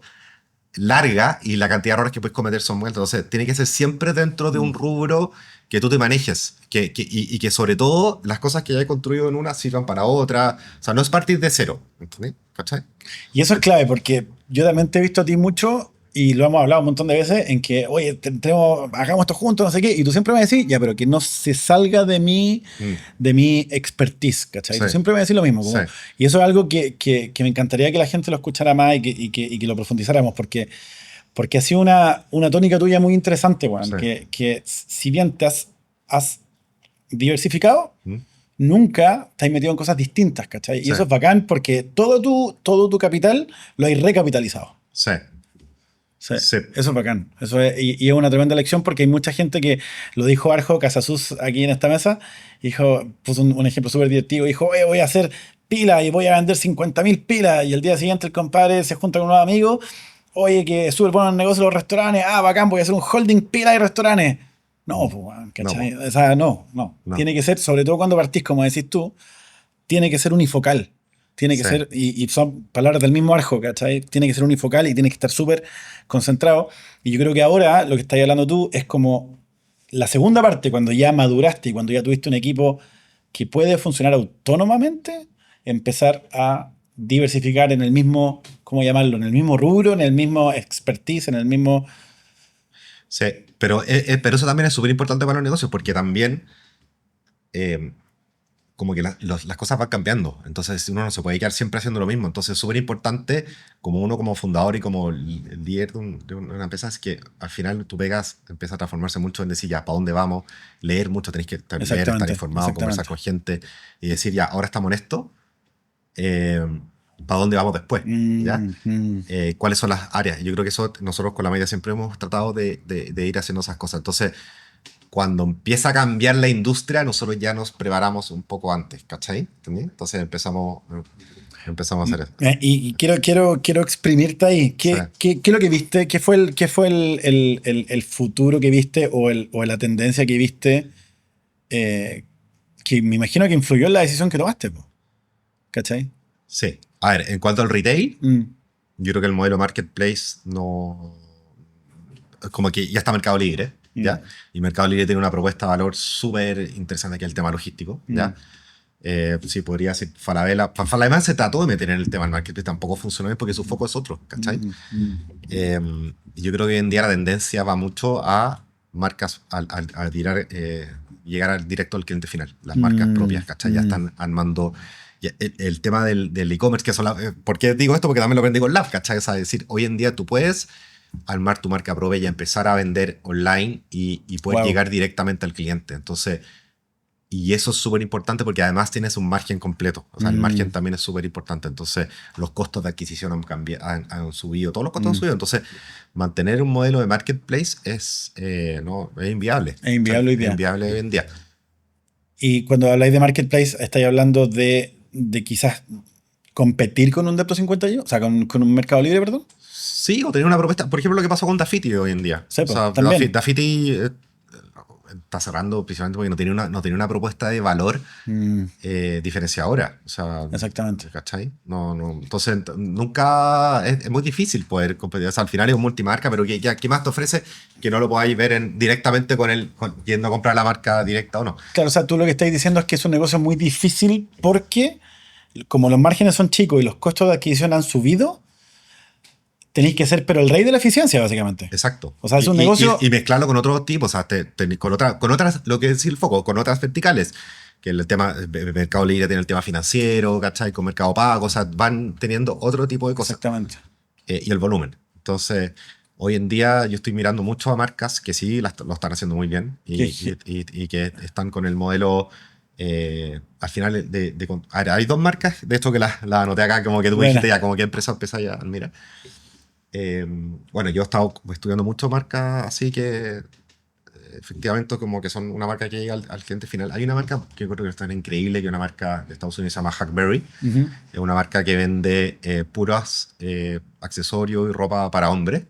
larga y la cantidad de errores que puedes cometer son muy altos. Entonces, tiene que ser siempre dentro de un rubro que tú te manejes y que sobre todo las cosas que ya he construido en una sirvan para otra. O sea, no es partir de cero. ¿Entendés? ¿Cachai? Y eso es clave porque yo también te he visto a ti mucho Y lo hemos hablado un montón de veces en que, oye, hagamos esto juntos, no sé qué. Y tú siempre me decís, ya, pero que no se salga de mi expertise, ¿cachai? Sí. Tú siempre me decís lo mismo. Sí. Y eso es algo que me encantaría que la gente lo escuchara más y que lo profundizáramos, porque ha sido una tónica tuya muy interesante, weón. Sí. Que si bien te has diversificado, ¿Mm? nunca te has metido en cosas distintas, ¿cachai? Y Sí. eso es bacán porque todo tu capital lo hay recapitalizado. Sí. Sí, Sí. eso es bacán. Eso es, y es una tremenda lección porque hay mucha gente que lo dijo Arjo Casasus aquí en esta mesa. Puso un ejemplo súper divertido. Dijo, oye, voy a hacer pilas y voy a vender 50.000 pilas. Y el día siguiente el compadre se junta con unos amigos. Oye, que es súper bueno el negocio de los restaurantes. Ah, bacán, voy a hacer un holding pila y restaurantes. No, pues, ¿cachai? No, O sea, no. no. Tiene que ser, sobre todo cuando partís, como decís tú, tiene que ser unifocal. Tiene que Sí. ser, y son palabras del mismo Arjo, ¿cachai? Tiene que ser unifocal y tiene que estar súper concentrado. Y yo creo que ahora lo que estás hablando tú es como la segunda parte, cuando ya maduraste y cuando ya tuviste un equipo que puede funcionar autónomamente, empezar a diversificar en el mismo, ¿cómo llamarlo? En el mismo rubro, en el mismo expertise, en el mismo... Sí, pero eso también es súper importante para los negocios porque también como que las cosas van cambiando. Entonces uno no se puede quedar siempre haciendo lo mismo. Entonces es súper importante como uno como fundador y como el líder de una empresa es que al final tú pegas, empieza a transformarse mucho en decir ya, ¿para dónde vamos? Leer mucho, tenés que leer, estar Exactamente, informado, conversar exactamente. con gente y decir ya, ahora estamos en esto, ¿para dónde vamos después? ¿Ya? ¿Cuáles son las áreas? Yo creo que eso nosotros con la media siempre hemos tratado de ir haciendo esas cosas. Entonces, cuando empieza a cambiar la industria, nosotros ya nos preparamos un poco antes, ¿cachai? ¿Entendí? Entonces empezamos a hacer eso. Y quiero exprimirte ahí. Sí. ¿Qué es lo que viste? ¿Qué fue el futuro que viste o la tendencia que viste que me imagino que influyó en la decisión que tomaste, po? ¿Cachai? Sí. A ver, en cuanto al retail, Mm, yo creo que el modelo marketplace no... Como que ya está Mercado Libre, ¿ya? Y Mercado Libre tiene una propuesta de valor súper interesante que es el tema logístico, ¿ya? Sí, podría ser Falabella. Falabella se trató de meter en el tema del marketplace, tampoco funcionó bien porque su foco es otro, ¿cachai? Y yo creo que hoy en día la tendencia va mucho a marcas, a tirar, llegar directo al cliente final. Las marcas propias, ¿cachai? Ya están armando... El tema del e-commerce, que son ¿por qué digo esto? Porque también lo aprendí con Lab, ¿cachai? O sea, es decir, hoy en día tú puedes armar tu marca propia y empezar a vender online y poder llegar directamente al cliente. Entonces, y eso es súper importante porque además tienes un margen completo. O sea, el margen también es súper importante. Entonces, los costos de adquisición han cambiado, han subido, todos los costos han subido. Entonces, mantener un modelo de marketplace es inviable. Es inviable hoy día. Es inviable hoy en día. Y cuando habláis de marketplace, ¿estáis hablando de quizás competir con un Depto 51? O sea, con un Mercado Libre, perdón. Sí, o tener una propuesta. Por ejemplo, lo que pasó con Dafiti hoy en día. Sí, O sea, también. Dafiti está cerrando precisamente porque no tenía una propuesta de valor diferenciadora. O sea, Exactamente. ¿cachai? No. Entonces, nunca es muy difícil poder competir. O sea, al final es un multimarca, pero ¿qué más te ofrece que no lo podáis ver directamente yendo a comprar la marca directa o no? Claro, o sea, tú lo que estáis diciendo es que es un negocio muy difícil porque, como los márgenes son chicos y los costos de adquisición han subido, tenéis que ser, pero el rey de la eficiencia, básicamente. Exacto. O sea, es un negocio... Y mezclarlo con otros tipos, o sea, con otras, lo que es el foco, con otras verticales. Que el tema, Mercado Libre tiene el tema financiero, ¿cachai? Con Mercado Pago, o sea, van teniendo otro tipo de cosas. Exactamente. Y el volumen. Entonces, hoy en día yo estoy mirando mucho a marcas que sí lo están haciendo muy bien y que están con el modelo... al final, a ver, hay dos marcas, de hecho que la anoté acá, como que tú me dijiste ya, como que empresa empezáis a mirar. Bueno, yo he estado estudiando mucho marcas así que efectivamente como que son una marca que llega al cliente final. Hay una marca que yo creo que está increíble, que es una marca de Estados Unidos que se llama Hackberry. Es una marca que vende puros accesorios y ropa para hombres.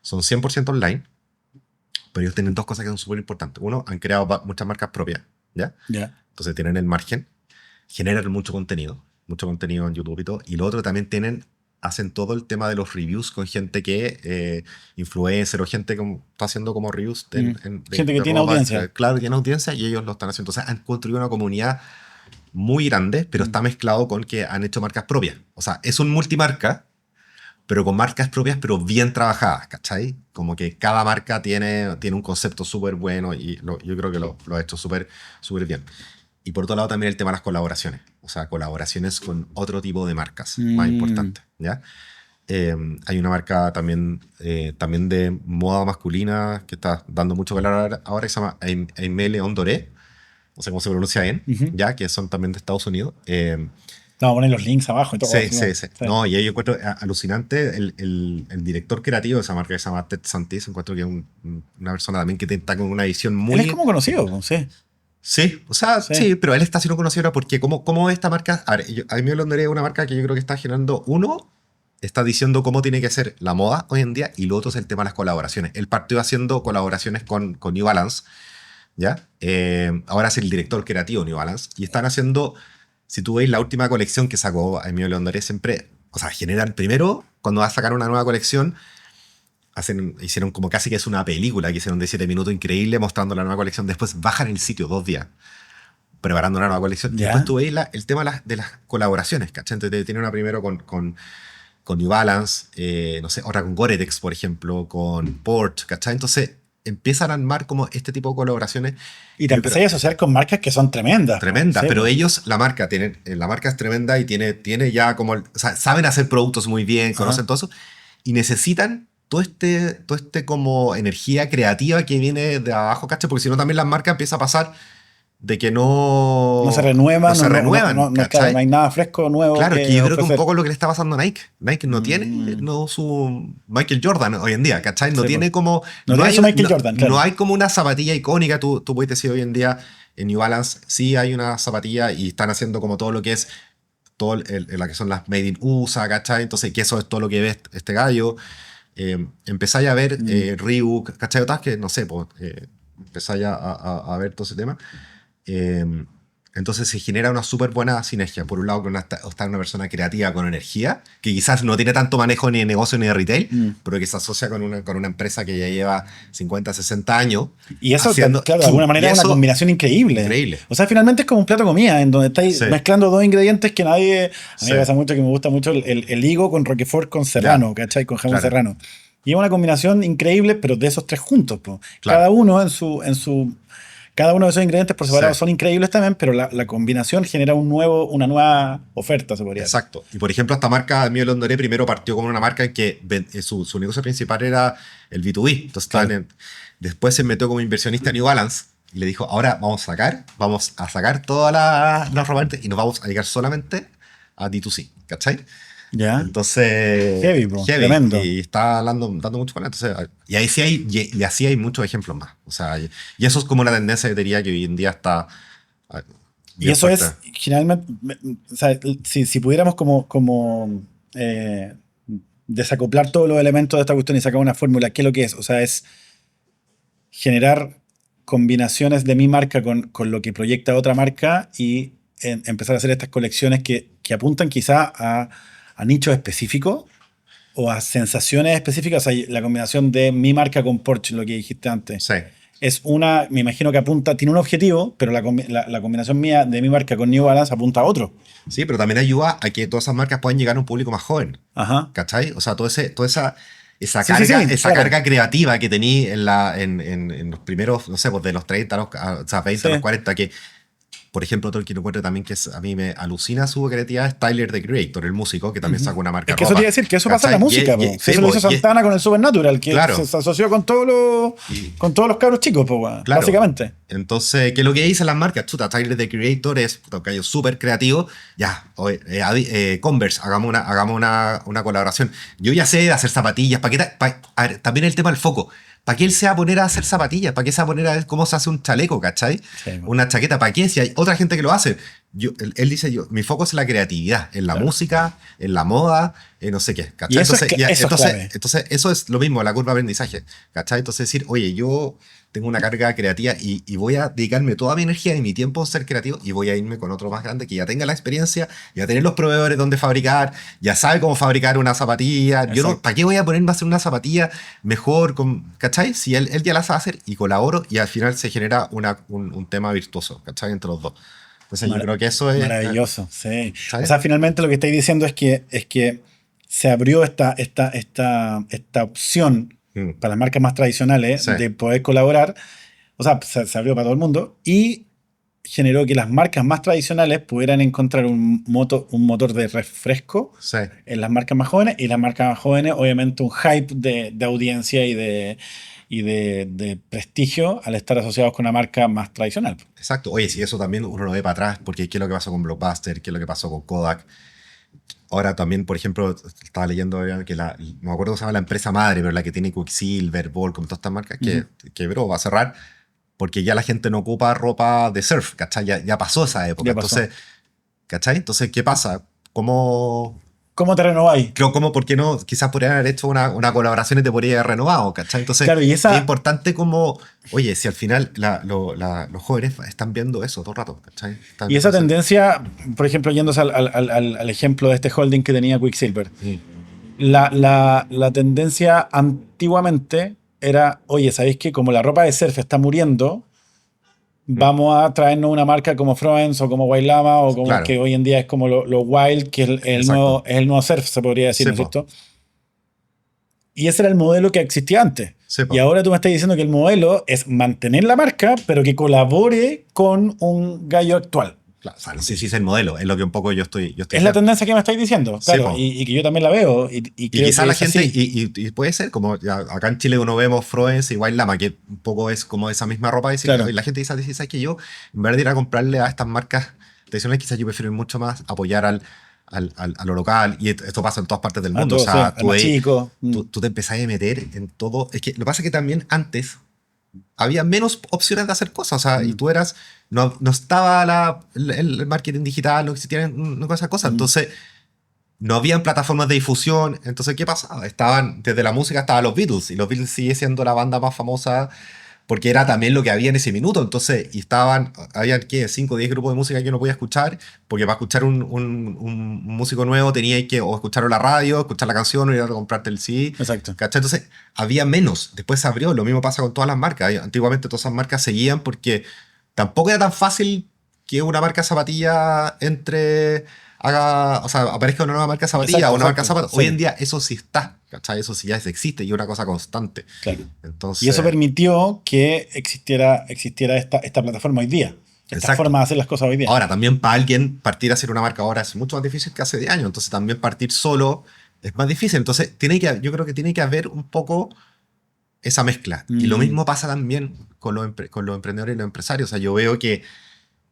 Son 100% online, pero ellos tienen dos cosas que son súper importantes. Uno, han creado muchas marcas propias, ¿ya? Entonces tienen el margen, generan mucho contenido en YouTube y todo. Y lo otro, también hacen todo el tema de los reviews con gente que influencer o gente que está haciendo como reviews gente que tiene audiencia. Claro, tiene audiencia y ellos lo están haciendo. Entonces han construido una comunidad muy grande, pero está mezclado con que han hecho marcas propias. O sea, es un multimarca, pero con marcas propias, pero bien trabajadas, ¿cachai? Como que cada marca tiene un concepto súper bueno y yo creo que lo ha hecho súper bien. Y por otro lado también el tema de las colaboraciones. O sea, colaboraciones con otro tipo de marcas más importantes, ¿ya? Hay una marca también de moda masculina que está dando mucho valor ahora que se llama Aimé León Doré. No sé cómo se pronuncia bien, ya que son también de Estados Unidos. Vamos a poner los links abajo y todo. Sí. No, y ahí yo encuentro alucinante el director creativo de esa marca que se llama Ted Santis. Encuentro que es una persona también que está con una visión muy... Él es como conocido, sí. Sí, o sea, sí, pero él está siendo conocido ahora porque como esta marca... A ver, a mí me lo es una marca que yo creo que está generando está diciendo cómo tiene que ser la moda hoy en día y lo otro es el tema de las colaboraciones. Él partió haciendo colaboraciones con New Balance, ¿ya? Ahora es el director creativo de New Balance y están haciendo... Si tú veis la última colección que sacó Aimé León Doré, siempre, o sea, generan primero, cuando va a sacar una nueva colección, hicieron como casi que es una película que hicieron de 7 minutos increíble mostrando la nueva colección. Después bajan el sitio 2 días preparando una nueva colección. ¿Ya? Después tú veis el tema de las colaboraciones, ¿cachai? Entonces tiene una primero con New Balance, no sé, otra con Gore-Tex, por ejemplo, con Port, ¿cachai? Entonces empiezan a armar como este tipo de colaboraciones. Y te empezáis a asociar con marcas que son tremendas. Tremenda, Sí, pero ellos, la marca es tremenda y tiene ya como, o sea, saben hacer productos muy bien, conocen todo eso, y necesitan todo este como energía creativa que viene de abajo, ¿cachai? Porque si no también las marcas empieza a pasar de que no se renuevan. se renuevan, claro, no hay nada fresco, nuevo. Claro, que yo creo que un ofrecer. poco lo que le está pasando a Nike. Nike no tiene su Michael Jordan hoy en día, ¿cachai? No Sí, tiene como... No tiene hay su Michael Jordan, claro. No hay como una zapatilla icónica. Tú puedes decir hoy en día en New Balance sí hay una zapatilla y están haciendo como todo lo que es la que son las Made in USA, ¿cachai? Entonces, que eso es todo lo que ve este gallo. Empezáis a ver Reebok, ¿cachai? Otras que, no sé, pues, empezáis a ver todo ese tema. Entonces se genera una súper buena sinergia. Por un lado, está una persona creativa con energía, que quizás no tiene tanto manejo ni de negocio ni de retail, pero que se asocia con una empresa que ya lleva 50, 60 años. Y eso, claro, de alguna manera es una combinación increíble. Increíble. O sea, finalmente es como un plato de comida, en donde estáis mezclando dos ingredientes que nadie... A mí me pasa mucho que me gusta mucho el higo con Roquefort con serrano, ¿cachai? Con jamón serrano. Y es una combinación increíble, pero de esos tres juntos. Po. Claro. Cada uno de esos ingredientes por separado son increíbles también, pero la combinación genera una nueva oferta, se podría decir. Exacto. Y por ejemplo, esta marca, Aimé León Doré, primero partió como una marca en que su negocio principal era el B2B. Entonces, después se metió como inversionista en New Balance y le dijo, ahora vamos a sacar todas las romantes y nos vamos a dedicar solamente a D2C, ¿cachai? ¿Ya? Entonces, heavy, tremendo. Y está dando mucho con él. Entonces, y ahí sí y así hay muchos ejemplos más. O sea, y eso es como una tendencia que diría que hoy en día está. Y eso fuerte. Es generalmente, o sea, si pudiéramos como desacoplar todos los elementos de esta cuestión y sacar una fórmula, ¿qué es lo que es? O sea, es generar combinaciones de mi marca con lo que proyecta otra marca y empezar a hacer estas colecciones que apuntan quizá a nichos específicos o a sensaciones específicas. O sea, la combinación de mi marca con Porsche, lo que dijiste antes. Sí. Es me imagino que tiene un objetivo, pero la combinación mía de mi marca con New Balance apunta a otro. Sí, pero también ayuda a que todas esas marcas puedan llegar a un público más joven. Ajá. ¿Cachai? O sea, toda esa carga creativa que tení en los primeros, no sé, pues de los 30, o sea, 20 a los 40, que... Por ejemplo, otro que encuentro también que a mí me alucina su creatividad es Tyler, the Creator, el músico, que también sacó una marca. Es que eso te iba a decir, que eso pasa en la música. Eso lo hizo Santana con el Supernatural, que se asoció con todos los cabros chicos, básicamente. Entonces, ¿qué es lo que dicen las marcas? Chuta, Tyler, the Creator es un gallo súper creativo. Ya, Converse, hagamos una colaboración. Yo ya sé hacer zapatillas. A ver, también el tema del foco. ¿Para qué él se va a poner a hacer zapatillas? ¿Para qué se va a poner a ver cómo se hace un chaleco, cachai? Sí, una chaqueta. ¿Para qué? Si hay otra gente que lo hace. Él dice, mi foco es en la creatividad, en la música, en la moda, no sé qué, ¿cachai? Entonces, eso es lo mismo, la curva de aprendizaje, ¿cachai? Entonces decir, oye, yo tengo una carga creativa y voy a dedicarme toda mi energía y mi tiempo a ser creativo y voy a irme con otro más grande que ya tenga la experiencia, ya tener los proveedores donde fabricar, ya sabe cómo fabricar una zapatilla. Yo no, ¿para qué voy a ponerme a hacer una zapatilla mejor? ¿Cachai? Si él ya la sabe hacer y colaboro y al final se genera un tema virtuoso, ¿cachai? Entre los dos. Entonces yo creo que eso es... Maravilloso, sí. ¿Sabes? O sea, finalmente lo que estáis diciendo es que se abrió esta opción para las marcas más tradicionales Sí. de poder colaborar. O sea, se abrió para todo el mundo y generó que las marcas más tradicionales pudieran encontrar un motor de refresco Sí. en las marcas más jóvenes, y las marcas más jóvenes, obviamente, un hype de audiencia y de prestigio al estar asociados con una marca más tradicional. Exacto. Oye, si eso también uno lo ve para atrás, porque qué es lo que pasó con Blockbuster, qué es lo que pasó con Kodak. Ahora también, por ejemplo, estaba leyendo que no me acuerdo cómo se llama la empresa madre, pero la que tiene Quicksilver, Volcom, todas estas marcas, que quebró, va a cerrar, porque ya la gente no ocupa ropa de surf, ¿cachai? Ya pasó esa época. Ya pasó. Entonces, ¿cachai? Entonces, ¿qué pasa? ¿Cómo te renováis? creo como, ¿por qué no? Quizás podrían haber hecho una colaboración y te podría haber renovado, ¿cachai? Entonces, Claro, y esa- es importante como, oye, si al final los jóvenes están viendo eso todo el rato, ¿cachai? Y esa Entonces, tendencia, por ejemplo, yéndose al ejemplo de este holding que tenía Quicksilver, la tendencia antiguamente era, oye, ¿sabéis que como la ropa de surf está muriendo, vamos a traernos una marca como Froens o como Wild Lama o como Claro. que hoy en día es como lo Wild, que es Exacto. el nuevo surf, se podría decir, Sí, ¿no es po. cierto? Y ese era el modelo que existía antes. Sí, po. Y ahora tú me estás diciendo que el modelo es mantener la marca, pero que colabore con un gallo actual. Claro, o sea, no sé si es el modelo, es lo que un poco yo estoy Es la diciendo. tendencia que me estáis diciendo, Sí, claro, po. y que yo también la veo. Y Y creo quizás que la es gente, así. y puede ser como acá en Chile uno vemos Froens y Wild Lama, que un poco es como esa misma ropa, y Claro. la gente dice, ¿sabes que yo, en vez de ir a comprarle a estas marcas tradicionales, quizás yo prefiero mucho más apoyar a lo local? Y esto pasa en todas partes del A mundo. todos, O sea, sí, al más chico. tú te empezás a meter en todo. Es que lo que pasa es que también antes había menos opciones de hacer cosas. O sea, y tú eras. No estaba el marketing digital, no existían esas cosas. Entonces, no habían plataformas de difusión. Entonces, ¿qué pasaba? Desde la música estaban los Beatles. Y los Beatles sigue siendo la banda más famosa porque era también lo que había en ese minuto. Entonces, habían, ¿qué? 5 o 10 grupos de música que uno podía escuchar, porque para escuchar un músico nuevo tenías que o escucharlo en la radio, escuchar la canción o ir a comprarte el CD. Exacto. ¿Cachai? Entonces, había menos. Después se abrió. Lo mismo pasa con todas las marcas. Antiguamente todas esas marcas seguían porque tampoco era tan fácil que una marca zapatilla o sea, aparezca una nueva marca zapatilla Exacto, o una marca exacto, zapatilla. Hoy sí. en día eso sí está, ¿cachai? Eso sí ya existe y es una cosa constante. Claro. Entonces, Y eso permitió que existiera esta plataforma hoy día. Esta Exacto. forma de hacer las cosas hoy día. Ahora, también para alguien partir a hacer una marca ahora es mucho más difícil que hace 10 años. Entonces, también partir solo es más difícil. Entonces, yo creo que tiene que haber un poco esa mezcla. Y lo mismo pasa también con los emprendedores y los empresarios. O sea, yo veo que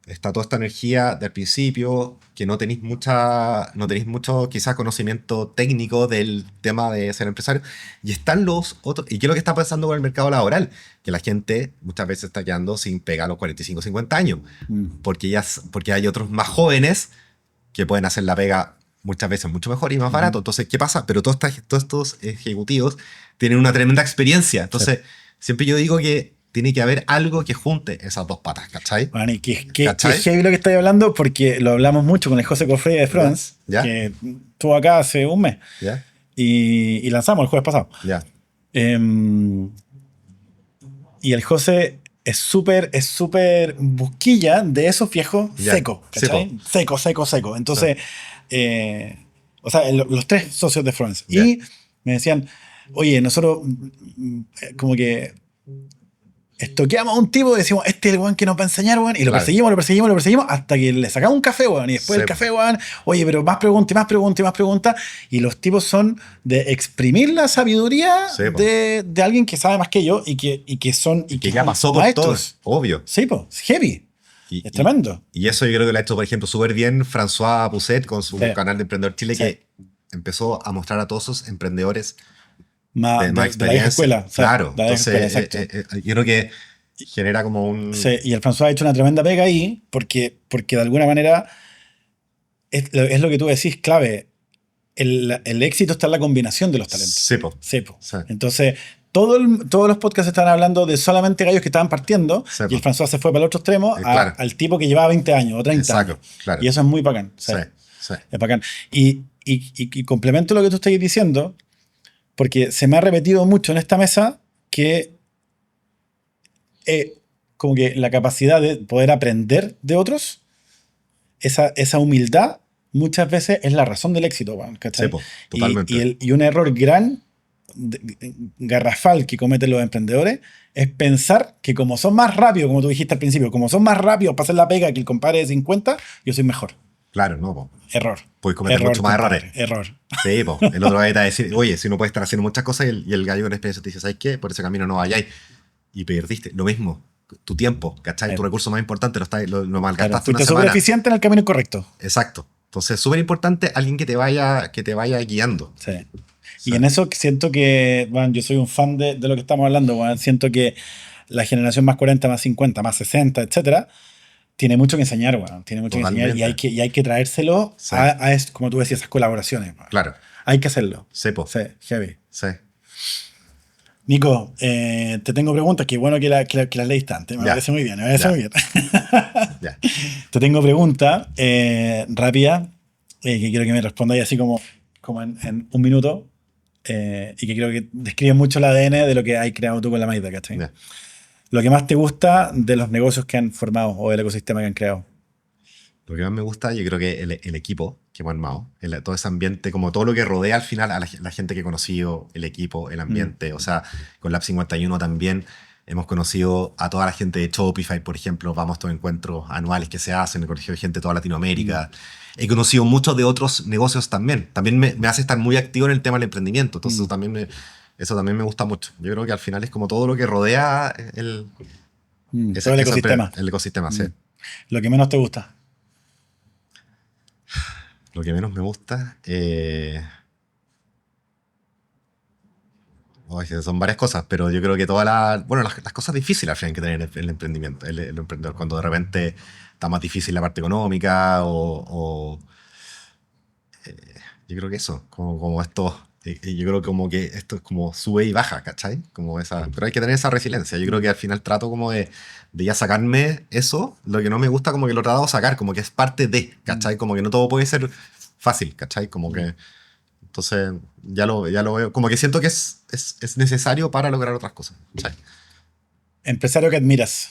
está toda esta energía del principio, que no tenéis mucho quizás conocimiento técnico del tema de ser empresario, y están los otros, y qué es lo que está pasando con el mercado laboral, que la gente muchas veces está quedando sin pega a los 45, 50 años, porque hay otros más jóvenes que pueden hacer la pega muchas veces mucho mejor y más barato. Entonces, ¿qué pasa? Pero todos estos ejecutivos tienen una tremenda experiencia. Entonces, siempre yo digo que tiene que haber algo que junte esas dos patas, ¿cachai? Bueno, y que ¿Cachai? heavy lo que estáis hablando, porque lo hablamos mucho con el José Cofré de France, ¿Ya? que estuvo acá hace un mes, ¿Ya? y lanzamos el jueves pasado. ¿Ya? Y el José es súper busquilla de esos viejos Ya. secos, ¿cachai? Seco. Entonces, o sea, los tres socios de France. Ya. Y me decían, oye, nosotros como que estoqueamos a un tipo y decimos, este es el weón que nos va a enseñar, weón. Y lo Claro. perseguimos hasta que le sacamos un café, weón. Y después Sí. el café, weón, oye, pero más preguntas. Y los tipos son de exprimir la sabiduría Sí, po. de alguien que sabe más que yo y que son Que ya pasó por todo, obvio. Sí, pues, heavy. Y- Es tremendo. Y eso yo creo que lo ha hecho, por ejemplo, súper bien François Pousset con su Sí. canal de Emprendedor Chile, Sí. que empezó a mostrar a todos esos emprendedores Más de más de la vieja experiencia. escuela. Sí, Claro. de la vieja Entonces, escuela, exacto. yo creo que genera como un... Sí, y el François ha hecho una tremenda pega ahí porque de alguna manera es lo que tú decís, clave. El éxito está en la combinación de los talentos. Sí, po. Sí, po. Sí. Entonces, todos los podcasts estaban hablando de solamente gallos que estaban partiendo, Sí, y el po. François se fue para el otro extremo Claro. al tipo que llevaba 20 años o 30 Exacto, años. claro. Y eso es muy bacán. Sí, Sí, sí. es bacán. Y complemento lo que tú estás diciendo, porque se me ha repetido mucho en esta mesa que como que la capacidad de poder aprender de otros, esa humildad muchas veces es la razón del éxito, weón, ¿cachai? Sí, po, totalmente. Y un error garrafal que cometen los emprendedores es pensar que como son más rápidos, como tú dijiste al principio, como son más rápidos para hacer la pega que el compadre de 50, yo soy mejor. Claro, no, po. Error. Puedes cometer mucho más compadre, errores. Error. Sí, po. El otro día te va a decir, oye, si no puedes estar haciendo muchas cosas y el gallo con experiencia te dice, ¿sabes qué? Por ese camino no vayáis. Y perdiste. Lo mismo, tu tiempo, ¿cachai? Tu recurso más importante lo malgastaste Claro, fuiste una súper semana. eficiente en el camino correcto. Exacto. Entonces, súper importante alguien que te vaya guiando. Sí. Sí. Y en eso siento que, bueno, yo soy un fan de lo que estamos hablando, bueno, siento que la generación más 40, más 50, más 60, etcétera, tiene mucho que enseñar, bueno, tiene mucho Totalmente. que enseñar y hay que traérselo Sí. como tú decías, esas colaboraciones. Bueno. Claro. Hay que hacerlo. Sí, po. Sí, heavy. Sí. Nico, te tengo preguntas, qué bueno que las leíste antes, me Ya. parece muy bien, me parece Ya. muy bien. Ya. Te tengo preguntas rápidas que quiero que me respondáis así como en un minuto y que creo que describe mucho el ADN de lo que has creado tú con la Maida, ¿cachai? Ya. Lo que más te gusta de los negocios que han formado o del ecosistema que han creado. Lo que más me gusta, yo creo que el equipo que hemos armado, todo ese ambiente, como todo lo que rodea al final a la gente que he conocido, el equipo, el ambiente. O sea, con Lab 51 también hemos conocido a toda la gente de Shopify, por ejemplo. Vamos a estos encuentros anuales que se hacen, he conocido gente de toda Latinoamérica. He conocido muchos de otros negocios también. También me hace estar muy activo en el tema del emprendimiento. Entonces, eso también me gusta mucho. Yo creo que al final es como todo lo que rodea todo el ecosistema. El ecosistema, sí. Lo que menos te gusta. Lo que menos me gusta, son varias cosas, pero yo creo que todas las cosas difíciles al final que tener el emprendimiento, el emprendedor, cuando de repente está más difícil la parte económica yo creo que eso, como esto, yo creo como que esto es como sube y baja, ¿cachai? Pero hay que tener esa resiliencia. Yo creo que al final trato como de ya sacarme eso, lo que no me gusta como que lo he tratado de sacar, como que es parte de, ¿cachai? Como que no todo puede ser fácil, ¿cachai? Como que entonces ya lo veo, como que siento que es necesario para lograr otras cosas, ¿cachai? Empresario que admiras.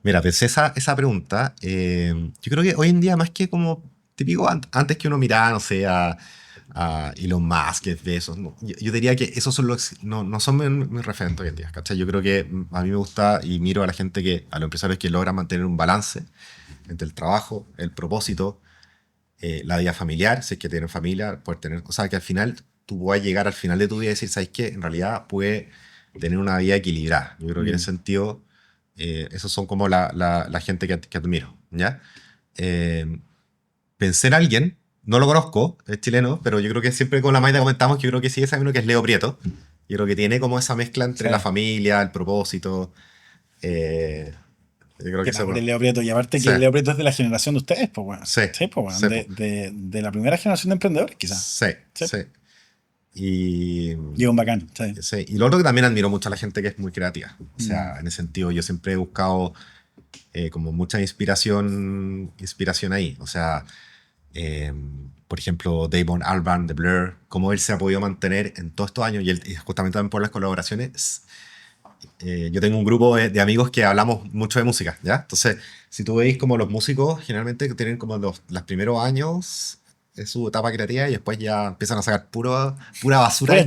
Mira, pensé esa pregunta. Yo creo que hoy en día, más que como típico, antes que uno miraba, no sé, a Elon Musk, de esos, no, yo diría que esos son no son mis referentes hoy en día, ¿cachai? Yo creo que a mí me gusta y miro a la gente a los empresarios que logran mantener un balance entre el trabajo, el propósito, la vida familiar, si es que tienen familia, poder tener, o sea, que al final tú puedas llegar al final de tu vida y decir, ¿sabes qué? En realidad puede tener una vida equilibrada. Yo creo que en ese sentido, esos son como la gente que admiro, ¿ya? Pensé en alguien, no lo conozco, es chileno, pero yo creo que siempre con la Maida comentamos que yo creo que sí es alguien que es Leo Prieto. Yo creo que tiene como esa mezcla entre la familia, el propósito. Yo creo que Que el Leo Prieto, y aparte que el Leo Prieto es de la generación de ustedes, pues bueno. Sí, pues bueno. De la primera generación de emprendedores, quizás. Sí. Y un bacán. Sí. Y lo otro que también admiro mucho a la gente que es muy creativa. O sea, en ese sentido, yo siempre he buscado como mucha inspiración ahí. O sea, por ejemplo, Damon Albarn de Blur, cómo él se ha podido mantener en todos estos años y justamente también por las colaboraciones. Yo tengo un grupo de amigos que hablamos mucho de música, ¿ya? Entonces, si tú veis como los músicos generalmente que tienen como los primeros años de su etapa creativa y después ya empiezan a sacar pura basura.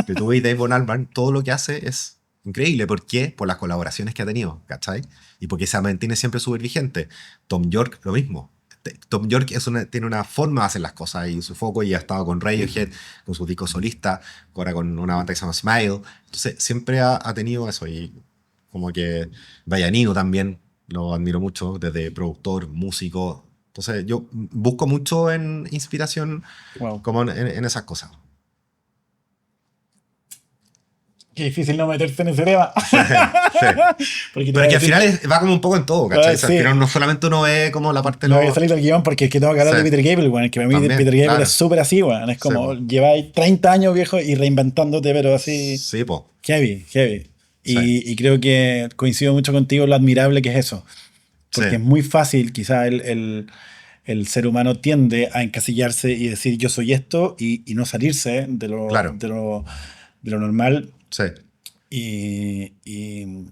Pero tú veis Damon Albarn, todo lo que hace es increíble. ¿Por qué? Por las colaboraciones que ha tenido, ¿cachai? Y porque se mantiene siempre súper vigente. Tom York, lo mismo. Tom York tiene una forma de hacer las cosas y su foco, y ha estado con Radiohead, con su disco solista, ahora con una banda que se llama Smile. Entonces siempre ha tenido eso, y como que Dayanino también lo admiro mucho, desde productor, músico. Entonces yo busco mucho en inspiración como en esas cosas. Qué difícil no meterse en ese tema. Sí. Pero que al final va como un poco en todo, ¿cachai? Sí. Al final no solamente uno ve como la parte... No voy a salir del guión porque es que tengo que hablar de Peter Gabriel, bueno, que para mí también, Peter Gabriel claro. es súper así, bueno. Es como lleváis 30 años, viejo, y reinventándote, pero así... Sí, po. Heavy. Y creo que coincido mucho contigo en lo admirable que es eso. Porque es muy fácil, quizá el ser humano tiende a encasillarse y decir yo soy esto y no salirse de lo normal. Sí. Y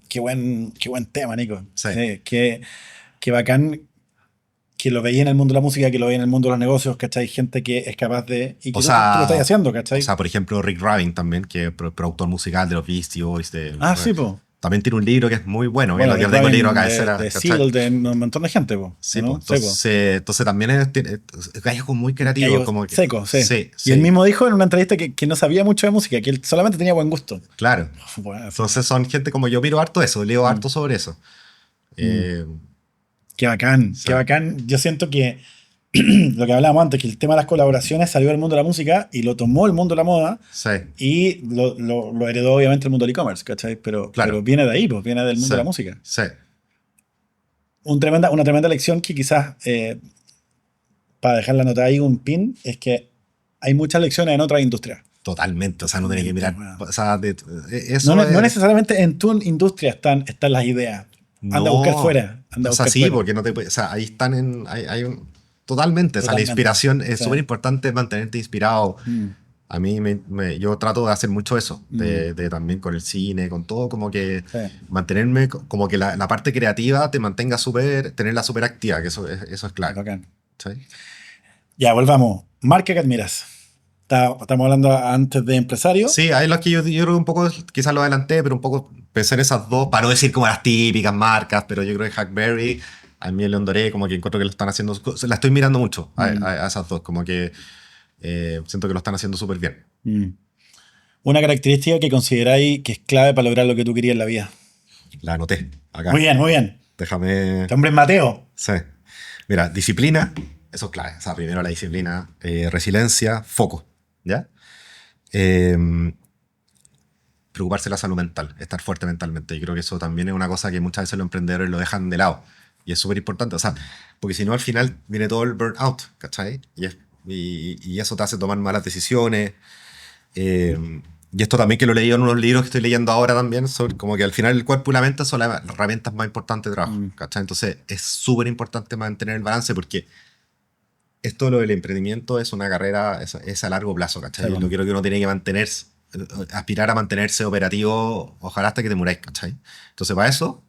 qué buen tema, Nico. Sí. Qué bacán que lo veía en el mundo de la música, que lo veía en el mundo de los negocios, ¿cachai? Gente que es capaz de... Y que O tú sea, lo estás haciendo, ¿cachai? O sea, por ejemplo, Rick Rubin también, que es productor musical de los Beastie Boys. Sí, po. También tiene un libro que es muy bueno. Bueno, yo Rick tengo el Rubin libro acá cabecera. de Seal, de un montón de gente, po. Sí, ¿no? po. Entonces también es gallo muy creativo. Gallo Como que, seco, sí. Sí, Y él mismo dijo en una entrevista que no sabía mucho de música, que él solamente tenía buen gusto. Claro. Bueno, Entonces son gente como yo miro harto eso, leo harto sobre eso. Qué bacán, Sí. qué bacán. Yo siento que lo que hablábamos antes, que el tema de las colaboraciones salió del mundo de la música y lo tomó el mundo de la moda Sí. y lo heredó obviamente el mundo del e-commerce, ¿cachai? Pero viene de ahí, pues viene del mundo de la música. Sí. Una tremenda lección que quizás, para dejar la nota ahí, un pin, es que hay muchas lecciones en otras industrias. Totalmente. O sea, no tenés que mirar. Bueno. O sea, eso No es- necesariamente en tu industria están las ideas. Anda a buscar fuera. Anda a O sea, buscar sí, fuera. porque no te puede- o sea, ahí están en. Totalmente. O sea, la Totalmente. inspiración es Sí. súper importante mantenerte inspirado. A mí yo trato de hacer mucho eso, de también con el cine, con todo, como que Sí. mantenerme, como que la parte creativa te mantenga tenerla súper activa, que eso es clave. Bacán. ¿Sí? Ya, volvamos. Marca que admiras. Estamos hablando antes de empresario. Sí, hay los que yo creo que un poco, quizás lo adelanté, pero un poco pensé en esas dos, para no decir como las típicas marcas, pero yo creo que Hackberry, a mí el León Doré, como que encuentro que lo están haciendo, la estoy mirando mucho a esas dos, como que siento que lo están haciendo súper bien. Una característica que consideráis que es clave para lograr lo que tú querías en la vida. La anoté acá. Muy bien, muy bien. Déjame... Este hombre es Mateo. Sí. Mira, disciplina, eso es clave. O sea, primero la disciplina, resiliencia, foco, ¿ya? Preocuparse de la salud mental, estar fuerte mentalmente. Yo creo que eso también es una cosa que muchas veces los emprendedores lo dejan de lado. Y es súper importante, o sea, porque si no al final viene todo el burnout, ¿cachai? Y eso te hace tomar malas decisiones. Y esto también que lo leí en unos libros que estoy leyendo ahora también, como que al final el cuerpo y la mente son las herramientas más importantes de trabajo, ¿cachai? Entonces es súper importante mantener el balance porque esto lo del emprendimiento es una carrera, es a largo plazo, ¿cachai? Sí, Yo creo que uno tiene que aspirar a mantenerse operativo, ojalá hasta que te muráis, ¿cachai? Entonces para eso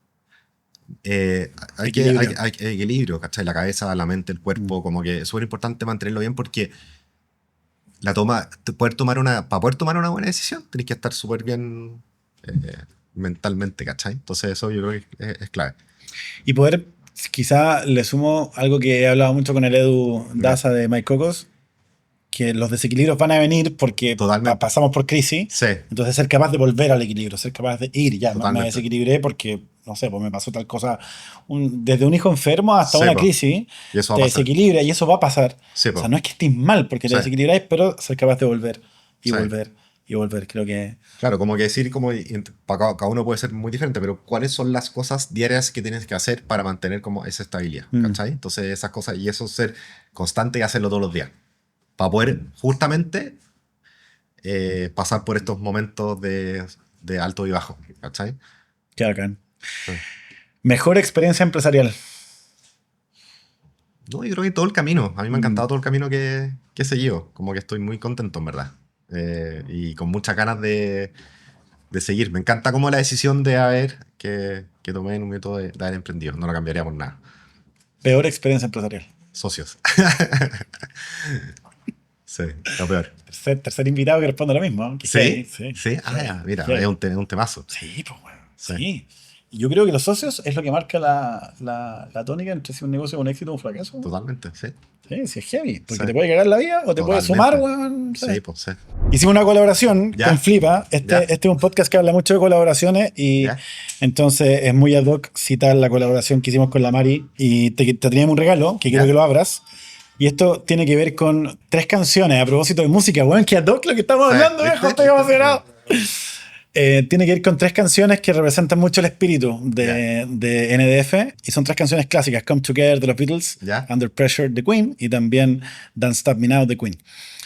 hay equilibrio, ¿cachai? La cabeza, la mente, el cuerpo, como que es súper importante mantenerlo bien porque para poder tomar una buena decisión, tenés que estar súper bien mentalmente, ¿cachai? Entonces eso yo creo que es clave. Y poder, quizá le sumo algo que he hablado mucho con el Edu Daza de Mike Cocos, que los desequilibrios van a venir porque pasamos por crisis. Sí. Entonces ser capaz de volver al equilibrio, ser capaz de ir, ya, me desequilibré porque, no sé, pues me pasó tal cosa, desde un hijo enfermo hasta una crisis, y eso te desequilibra y eso va a pasar. Sí, o sea, no es que estés mal porque te desequilibráis, pero ser capaz de volver y volver y volver, creo que... Claro, como que decir, para cada uno puede ser muy diferente, pero ¿cuáles son las cosas diarias que tienes que hacer para mantener como esa estabilidad? ¿Cachai? Entonces esas cosas, y eso ser constante y hacerlo todos los días. Para poder justamente pasar por estos momentos de alto y bajo, ¿cachai? Qué bacán. Sí. Mejor experiencia empresarial. No, yo creo que todo el camino. A mí me ha encantado todo el camino que he seguido. Como que estoy muy contento, en verdad. Y con muchas ganas de seguir. Me encanta como la decisión que tomé en un método de haber emprendido. No lo cambiaría por nada. Peor experiencia empresarial. Socios. Sí, lo peor. Tercer invitado que responde lo mismo. ¿Sí? Ah, ya, mira, es un temazo. Sí, pues bueno. Sí. Sí. Y yo creo que los socios es lo que marca la tónica entre si un negocio es un éxito o un fracaso. Totalmente, sí. Sí, sí es heavy. Porque Sí. te puede cagar la vida o te puede Totalmente. sumar, weón. Sí, pues sí. Hicimos una colaboración Ya. con Flipa. Este es un podcast que habla mucho de colaboraciones y Ya. entonces es muy ad hoc citar la colaboración que hicimos con la Mari y te teníamos un regalo que quiero Ya. que lo abras. Y esto tiene que ver con 3 canciones a propósito de música, weón, que ad hoc lo que estamos Sí. hablando, viejo, estoy emocionado. Tiene que ver con 3 canciones que representan mucho el espíritu de NDF y son 3 canciones clásicas: Come Together de los Beatles, Ya. Under Pressure de Queen y también Don't Stop Me Now de Queen.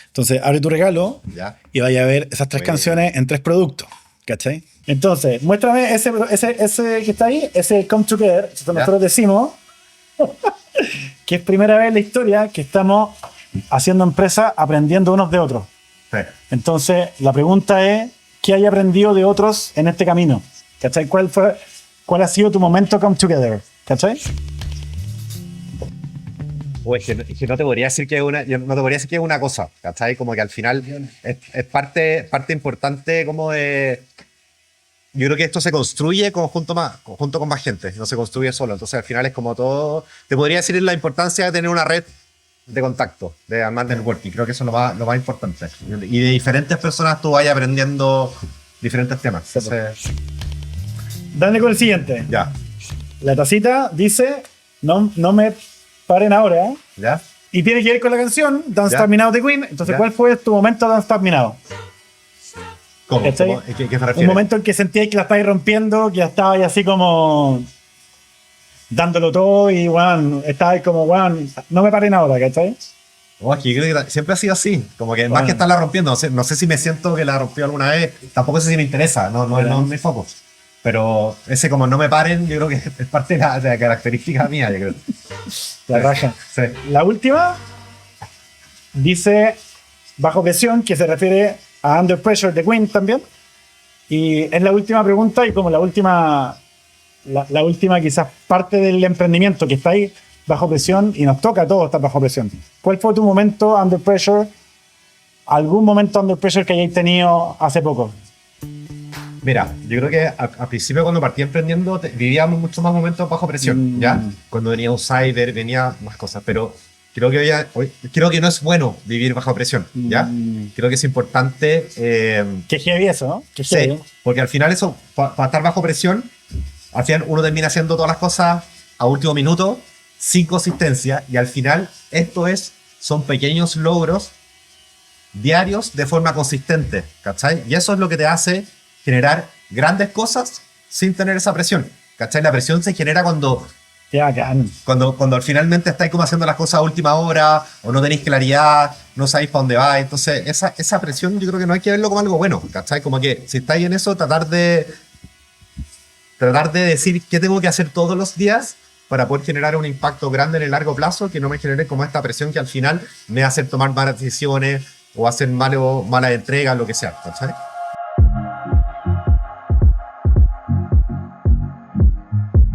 Entonces abre tu regalo Ya. y vaya a ver esas 3 Bueno. canciones en 3 productos, ¿cachai? Entonces muéstrame ese que está ahí, ese Come Together. Entonces, nosotros decimos que es primera vez en la historia que estamos haciendo empresa aprendiendo unos de otros. Sí. Entonces, la pregunta es, ¿qué hay aprendido de otros en este camino? ¿Cachai? ¿Cuál ha sido tu momento come together? ¿Cachai? O es que no te podría decir que es una, yo no te podría decir que es una cosa, ¿cachai? Como que al final es parte importante como de... Yo creo que esto se construye conjunto con más gente, no se construye solo. Entonces al final es como todo... Te podría decir la importancia de tener una red de contacto, de armar networking. Creo que eso es lo más importante. Y de diferentes personas tú vayas aprendiendo diferentes temas. Entonces, Dale con el siguiente. ya, La tacita dice, no me paren ahora. ya. Y tiene que ver con la canción Don't Ya. Stop Me Now de Queen. Entonces, Ya. ¿cuál fue tu momento Don't Stop Me Now? ¿Cómo? ¿Cachai? ¿Cómo? ¿Qué se refiere? Un momento en que sentíais que la estáis rompiendo, que ya estabais así como dándolo todo y, weón, estabais como, weón, no me paren ahora, ¿cachai? Oh, es que yo creo que siempre ha sido así. Como que más Bueno. que estarla rompiendo, no sé si me siento que la rompió alguna vez, tampoco sé si me interesa, no es mi foco. Pero ese como no me paren, yo creo que es parte de la característica mía, yo creo. La raja. Sí. La última dice Bajo Presión, que se refiere a Under Pressure de Queen también. Y es la última pregunta y como la última quizás parte del emprendimiento que está ahí bajo presión y nos toca a todos estar bajo presión. ¿Cuál fue tu momento Under Pressure? ¿Algún momento Under Pressure que hayáis tenido hace poco? Mira, yo creo que al principio cuando partí emprendiendo vivíamos muchos más momentos bajo presión, ¿ya? Cuando venía un cyber, venía más cosas, pero creo que no es bueno vivir bajo presión, ¿ya? Creo que es importante... Qué heavy eso, ¿no? Qué sí, heavy. porque al final eso, para estar bajo presión, al final uno termina haciendo todas las cosas a último minuto, sin consistencia, y al final son pequeños logros diarios de forma consistente, ¿cachai? Y eso es lo que te hace generar grandes cosas sin tener esa presión, ¿cachai? La presión se genera cuando finalmente estáis como haciendo las cosas a última hora, o no tenéis claridad, no sabéis para dónde vais. Entonces, esa presión yo creo que no hay que verlo como algo bueno, ¿cachai? Como que si estáis en eso, tratar de decir qué tengo que hacer todos los días para poder generar un impacto grande en el largo plazo, que no me genere como esta presión que al final me hace tomar malas decisiones o hacer malas entregas, lo que sea, ¿cachai?